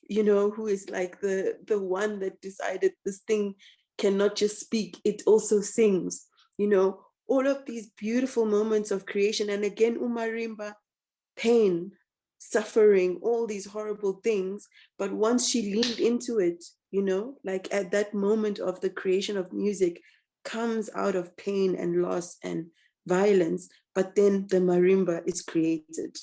you know, who is like the one that decided this thing cannot just speak, it also sings, you know, all of these beautiful moments of creation. And again, Umarimba, pain, suffering, all these horrible things. But once she leaned into it, you know, like at that moment of the creation of music, comes out of pain and loss and violence, but then the marimba is created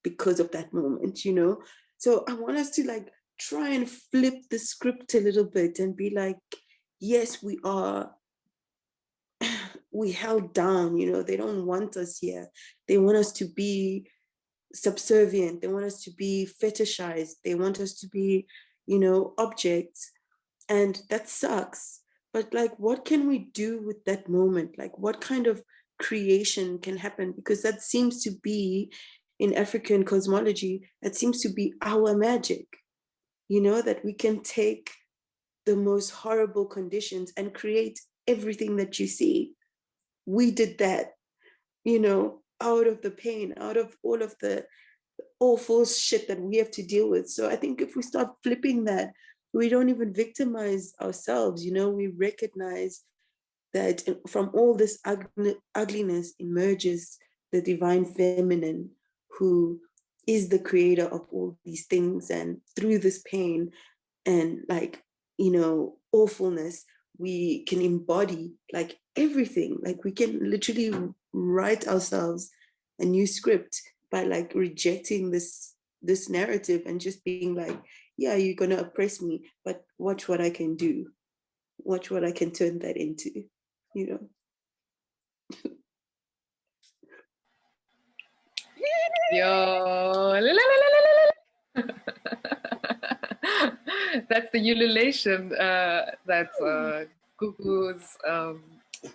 because of that moment, you know? So I want us to like try and flip the script a little bit and be like, yes, we held down, you know, they don't want us here. They want us to be subservient. They want us to be fetishized. They want us to be, you know, objects. And that sucks. But like, what can we do with that moment? Like, what kind of creation can happen? Because that seems to be, in African cosmology, that seems to be our magic, you know, that we can take the most horrible conditions and create everything that you see. We did that, you know, out of the pain, out of all of the awful shit that we have to deal with. So I think if we start flipping that, we don't even victimize ourselves, you know, we recognize that from all this ugliness emerges the divine feminine, who is the creator of all these things. And through this pain and like, you know, awfulness, we can embody like everything. Like we can literally write ourselves a new script by like rejecting this narrative and just being like, yeah, you're gonna oppress me, but watch what I can do. Watch what I can turn that into, you know. Yo, that's the ululation. That's Gugu's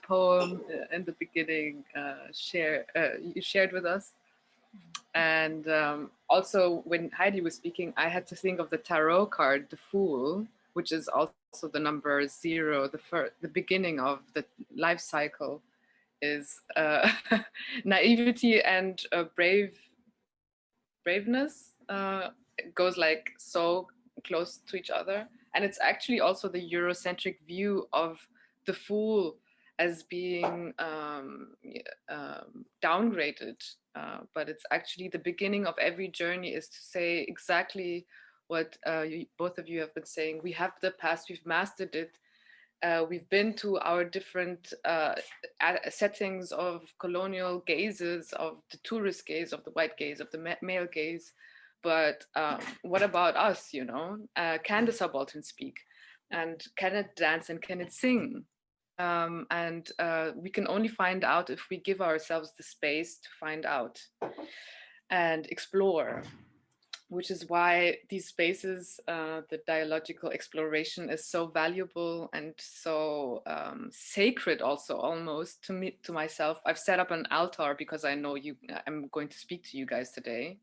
poem in the beginning. You shared with us, and also when Heidi was speaking, I had to think of the tarot card, the Fool, which is also the number 0, the beginning of the life cycle, is naivety and braveness. It goes like so close to each other. And it's actually also the Eurocentric view of the fool as being downgraded. But it's actually the beginning of every journey is to say exactly what both of you have been saying. We have the past, we've mastered it. We've been to our different settings of colonial gazes, of the tourist gaze, of the white gaze, of the male gaze. But what about us, you know? Can the subaltern speak? And can it dance and can it sing? And we can only find out if we give ourselves the space to find out and explore, which is why these spaces, the dialogical exploration is so valuable and so sacred also almost to me, to myself. I've set up an altar because I know I'm going to speak to you guys today.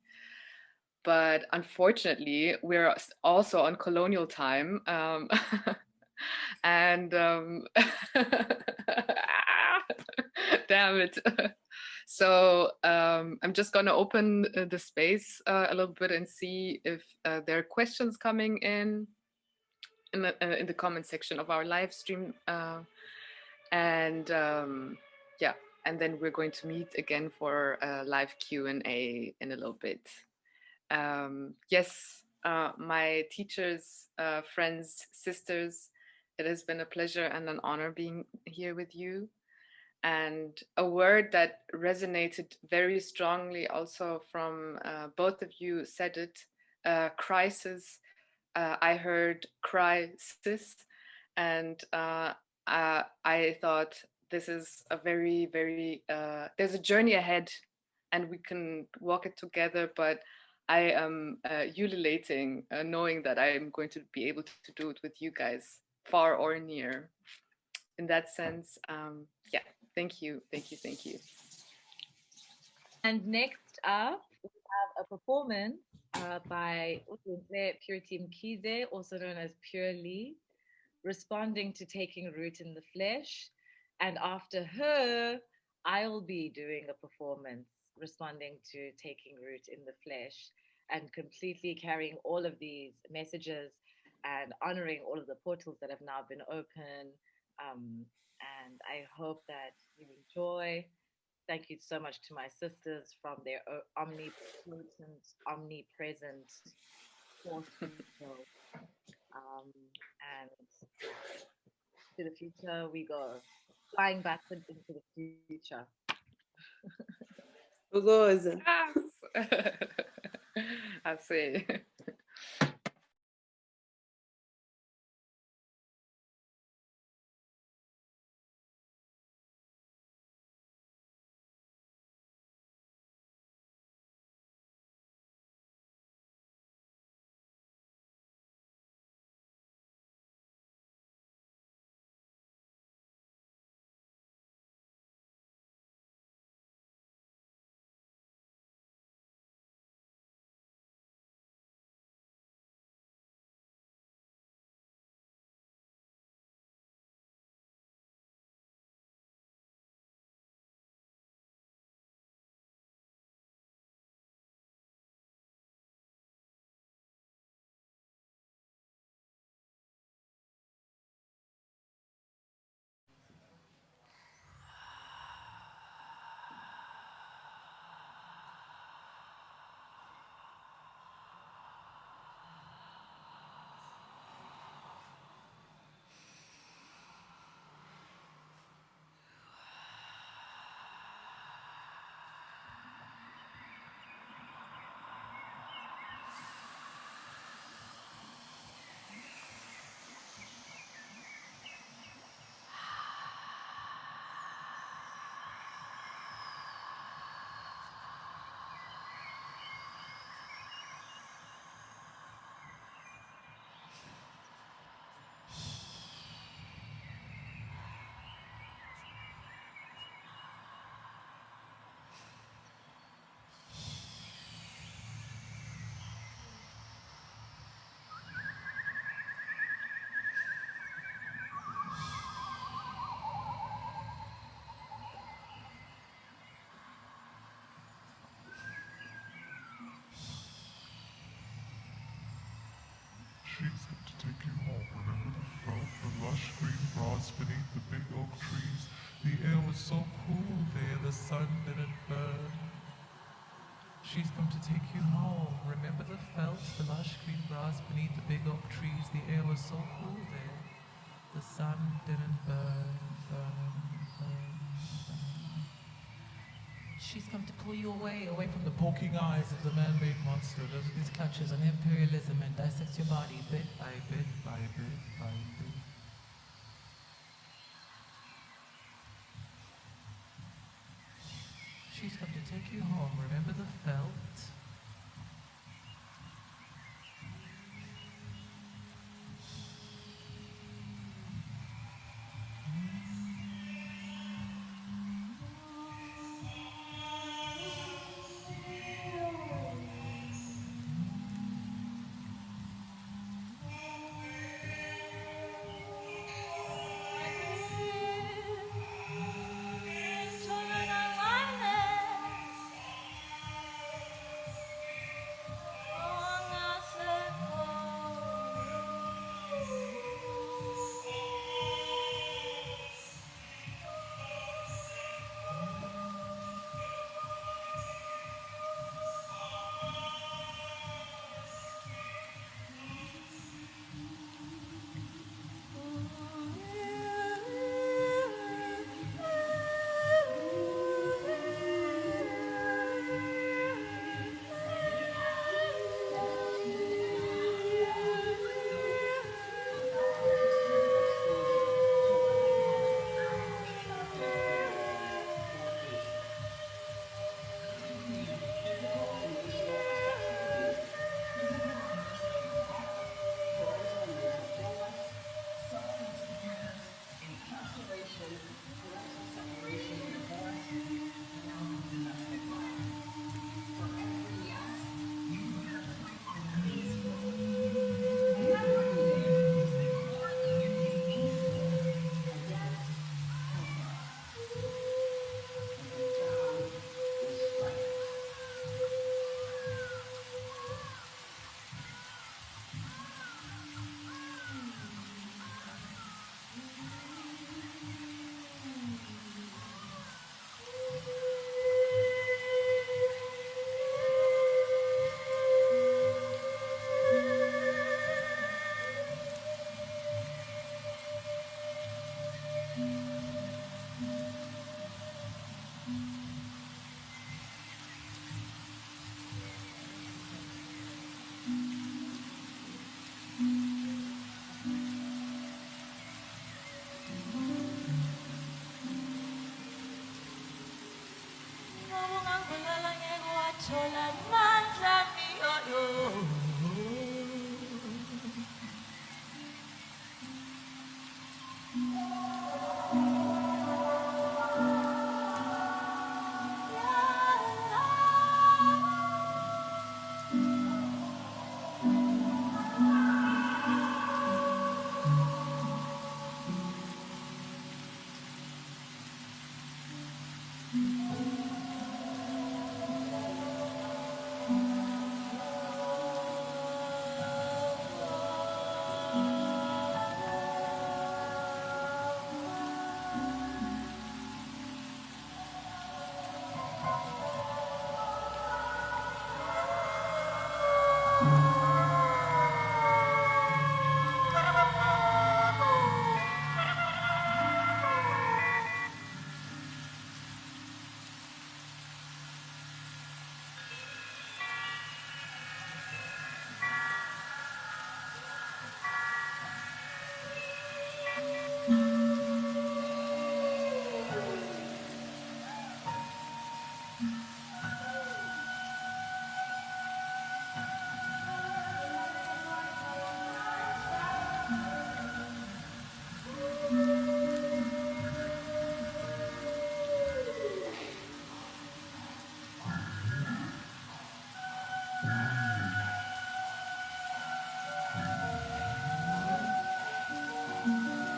But unfortunately, we're also on colonial time. And damn it. So I'm just going to open the space a little bit and see if there are questions coming in the comment section of our live stream. Yeah, and then we're going to meet again for a live Q&A in a little bit. Yes, my teachers, friends, sisters, it has been a pleasure and an honor being here with you. And a word that resonated very strongly also from both of you said it, crisis. I heard crisis, and I thought this is a very, very, there's a journey ahead and we can walk it together, but I am ululating, knowing that I am going to be able to do it with you guys, far or near. In that sense, yeah, thank you, thank you, thank you. And next up, we have a performance by Purity Mkize, also known as Pure Lee, responding to Taking Root in the Flesh. And after her, I'll be doing a performance responding to Taking Root in the Flesh and completely carrying all of these messages and honoring all of the portals that have now been open. And I hope that you enjoy. Thank you so much to my sisters from their omnipotent, omnipresent force. And to the future we go, flying backwards into the future. Yes. I see. She's got to take you home. Remember the felt, the lush green grass beneath the big oak trees. The air was so cool there, the sun didn't burn. She's come to take you home. Remember the felt, the lush green grass beneath the big oak trees. The air was so cool there, the sun didn't burn. She's come to pull you away from the poking eyes of the man-made monster. Those are these clutches on imperialism and dissects your body bit by bit by bit by bit. She's come to take you home. Remember the felt?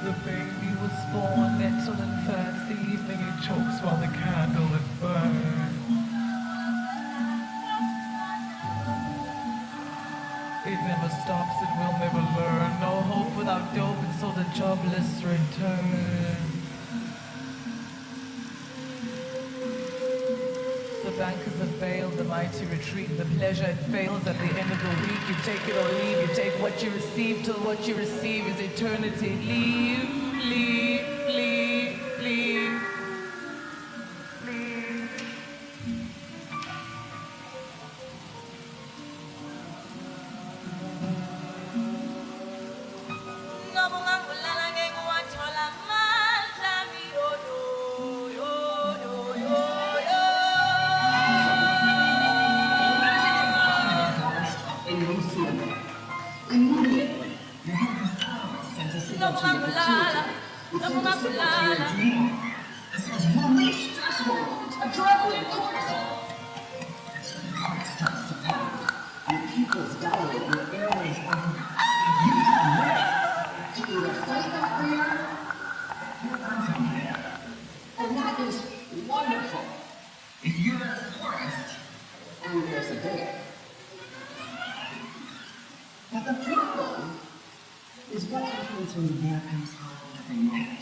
The baby was born, excellent first. The evening it chokes while the candle it burns. It never stops and we'll never learn. No hope without dope, and so the jobless return. The bankers have bailed, the mighty retreat, the pleasure it fails at the end of the week. You take it or leave, you take what you receive till what you receive is eternity. Leave, leave, leave, leave, leave. And that is wonderful. If you're in a forest and there's a bear. But the problem is what happens when the bear comes home at night.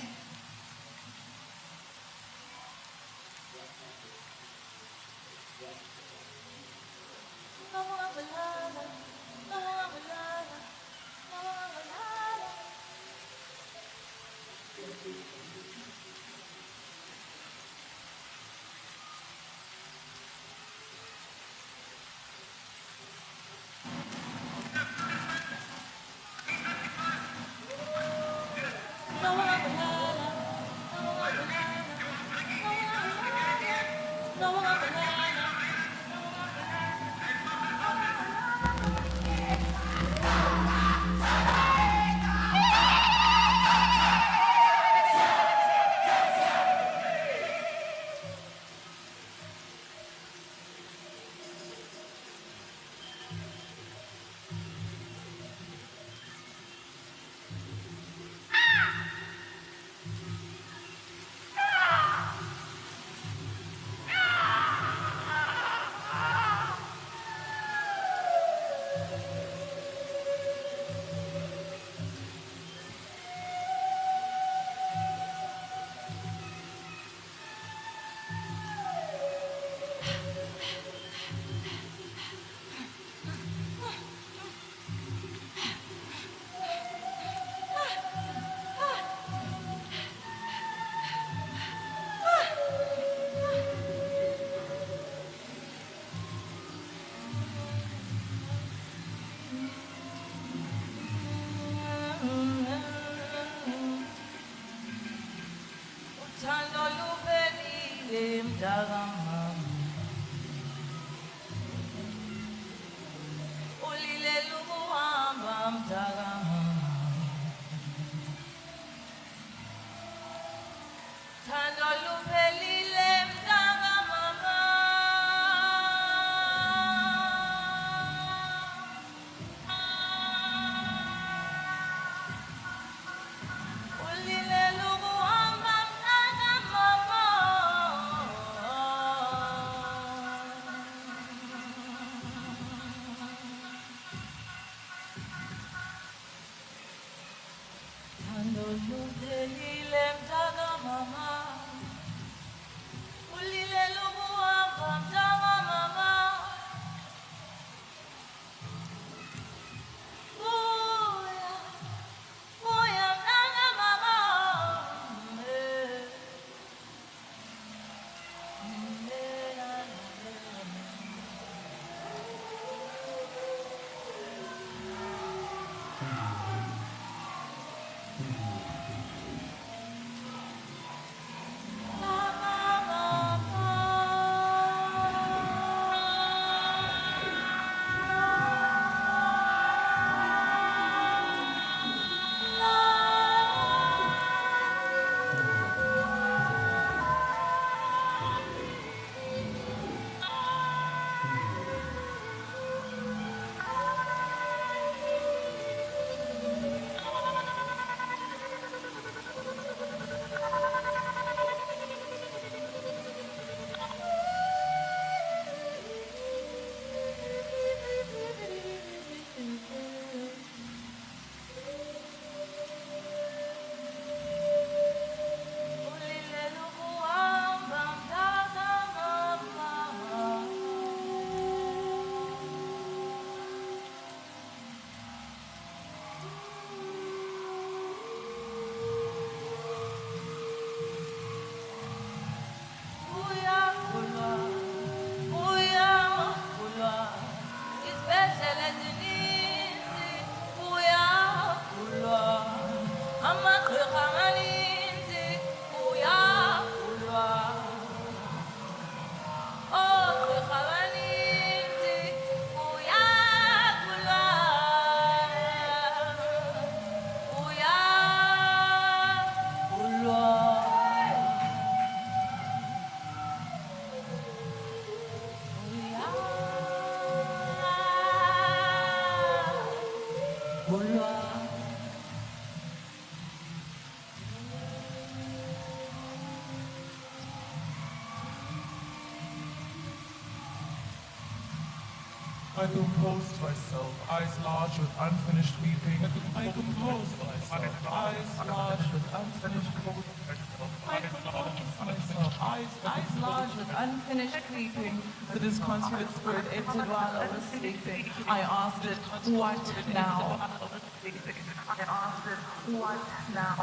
I compose myself, eyes large with unfinished weeping. I compose myself, eyes large with unfinished weeping. I compose myself, eyes large with unfinished weeping. The disconsolate spirit entered while I was sleeping. I asked it, what now? I asked it, what now?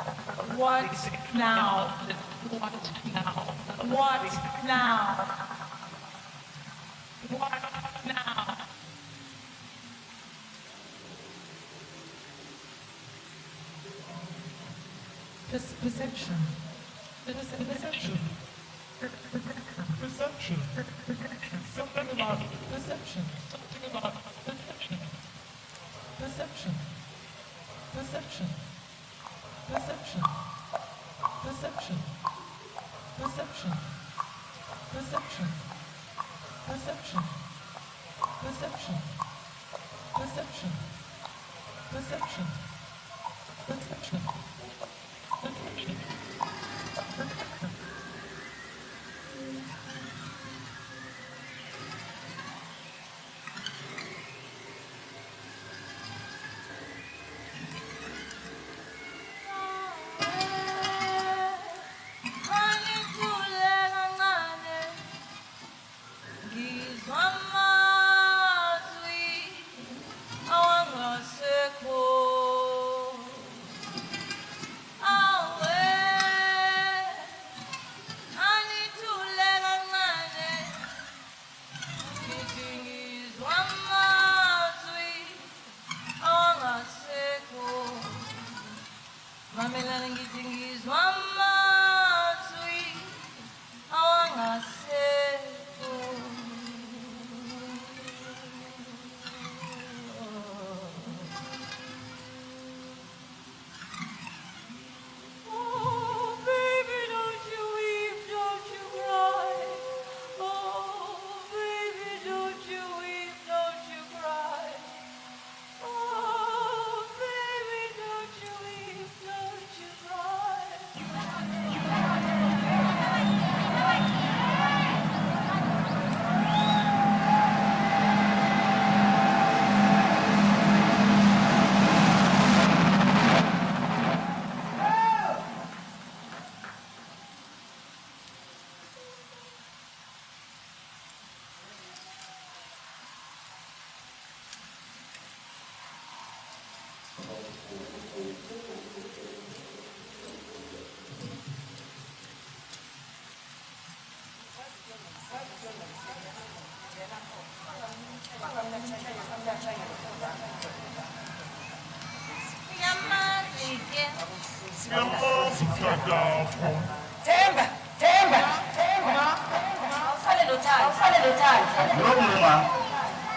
What now? What now? What now? What now? Perception. Perception. Perception. Something about perception. Something about perception. Perception. Perception. Perception. Perception. Perception. Perception. Perception. Perception. Perception. Perception. Perception. Perception.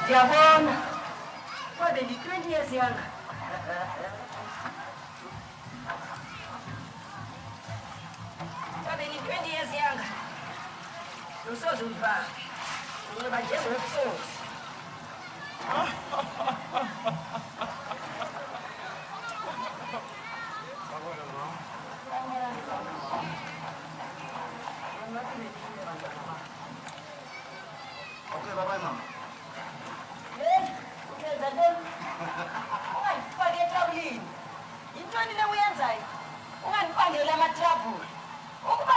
Ndiyabona kwabe ndi-20 years yanga kwabe ndi-20 years yanga nosoze undibambe unxiba njengobusozi Okay, bye-bye, mama. ungandifake etrabulini yintoni le uyenzayo ungandifangeli amatrabhuli ukuba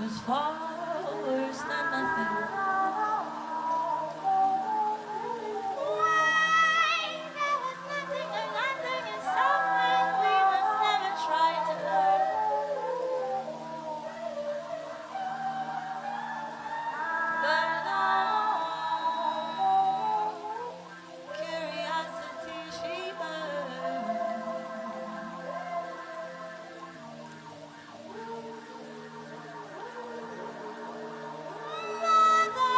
was far worse than nothing. Why? There was nothing or nothing is something we must never try to learn. But curiosity she burned. Another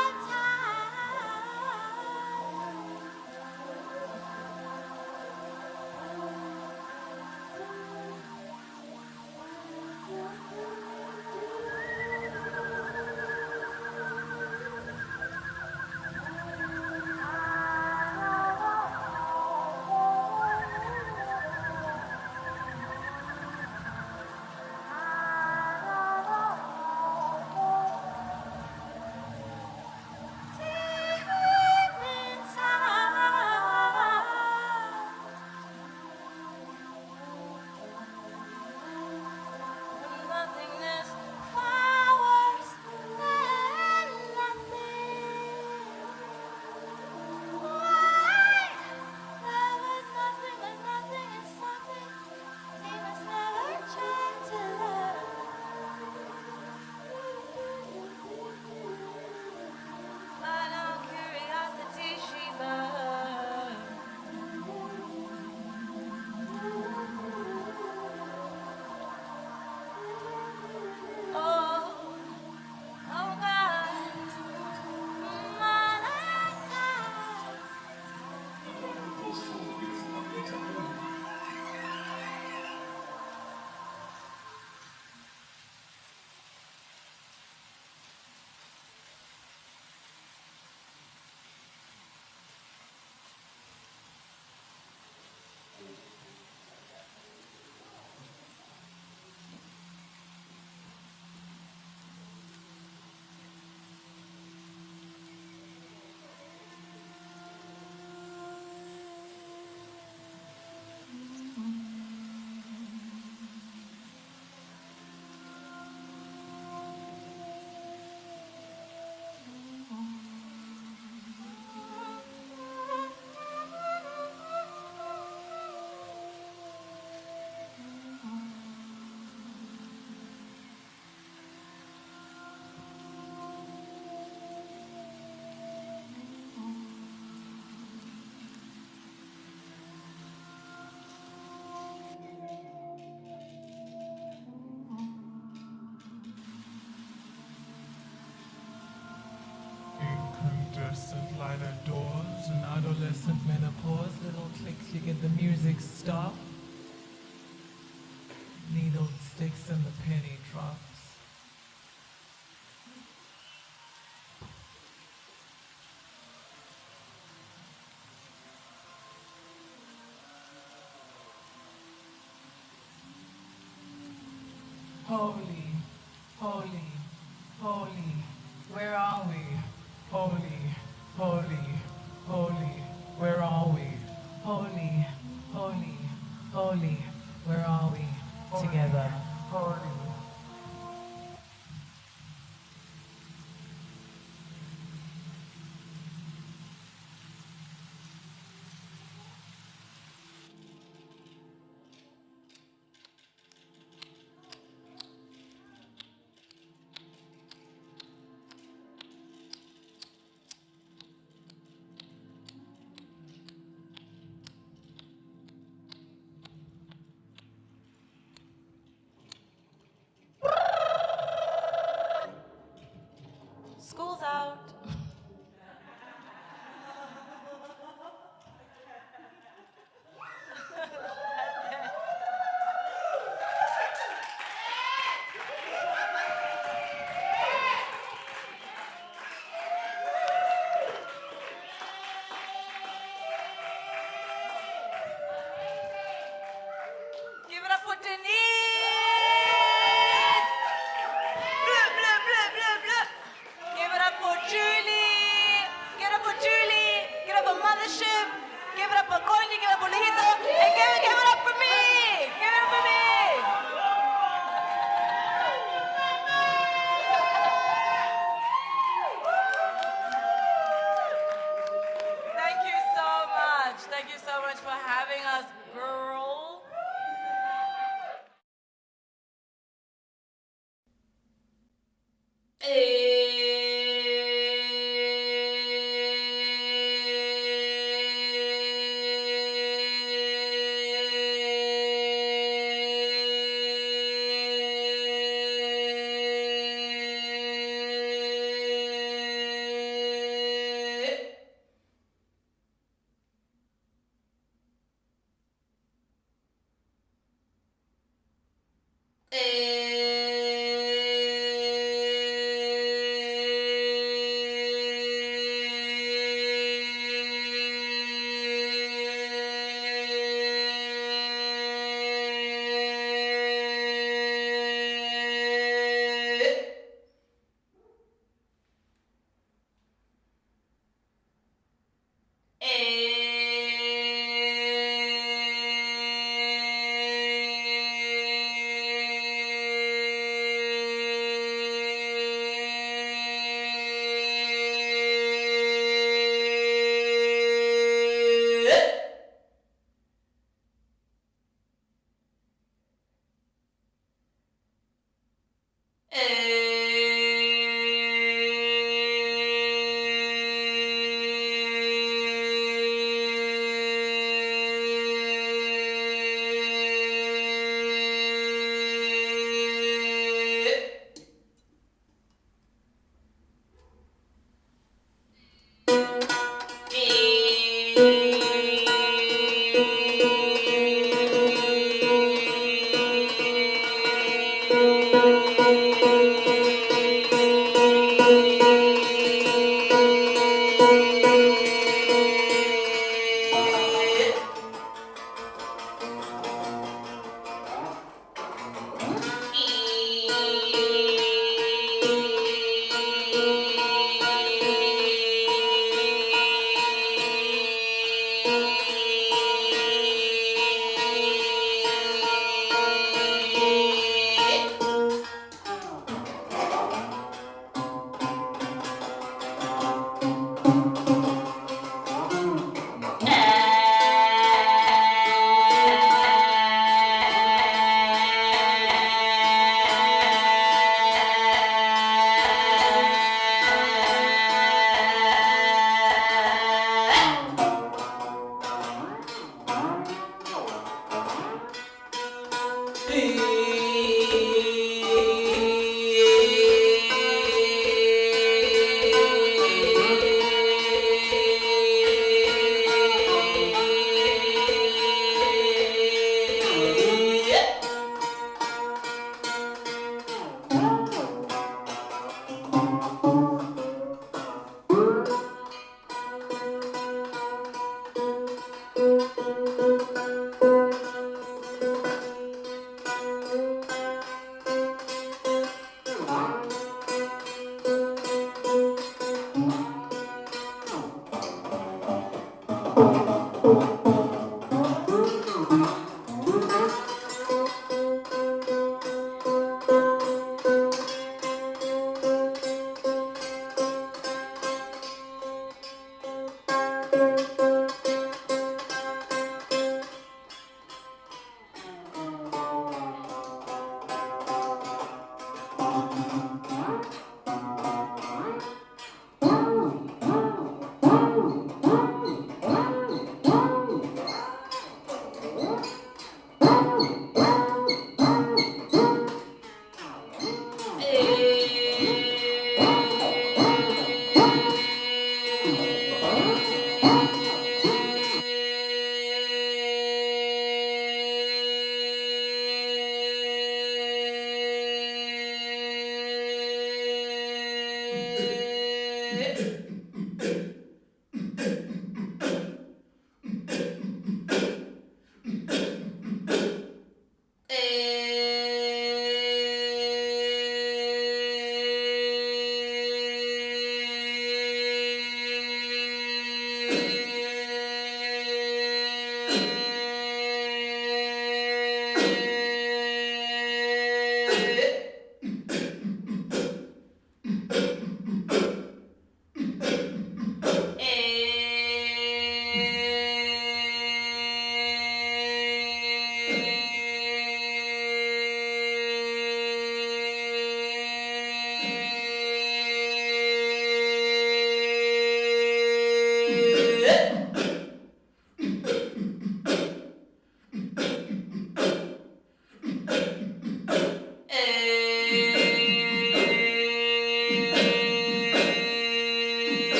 nothingness far worse than nothing. Why? There was nothing but nothing is something we must never try to learn. But our curiosity she burned. Oh, oh God, mother time. Incandescent liner doors and adolescent menopause. Little clicks, you get the music stop. Needle sticks and the penny drops. Holy, holy, holy, where are we? Holy, holy, holy, where are we? Holy, holy, holy, where are we? Together. Holy.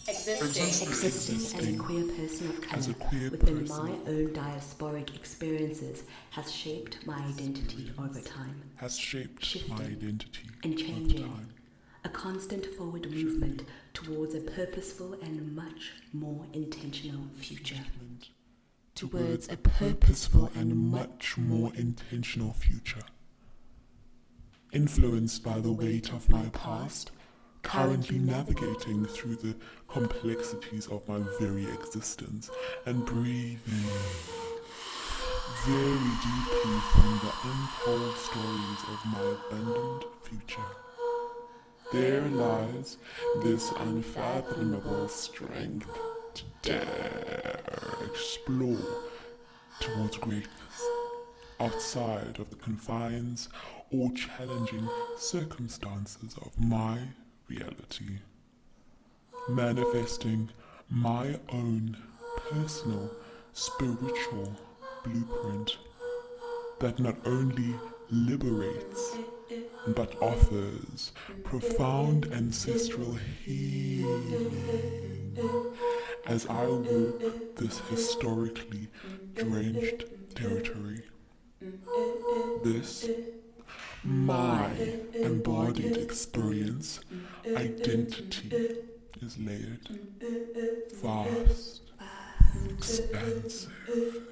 Existing as a queer person of colour within my own diasporic experiences has shaped my identity over time. Shifting and changing. A constant forward movement towards a purposeful and much more intentional future. Towards a purposeful and much more intentional future. Influenced by the weight of my past, currently navigating through the complexities of my very existence and breathing very deeply from the untold stories of my abandoned future. There lies this unfathomable strength to dare explore towards greatness outside of the confines or challenging circumstances of my reality, manifesting my own personal spiritual blueprint that not only liberates but offers profound ancestral healing as I walk this historically drenched territory. This my embodied experience, identity is layered, vast, expansive,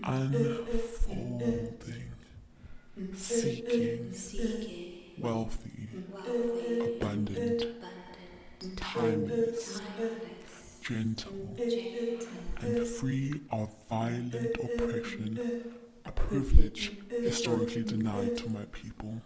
unfolding, seeking, wealthy, abundant, timeless, gentle, and free of violent oppression, a privilege historically denied to my people.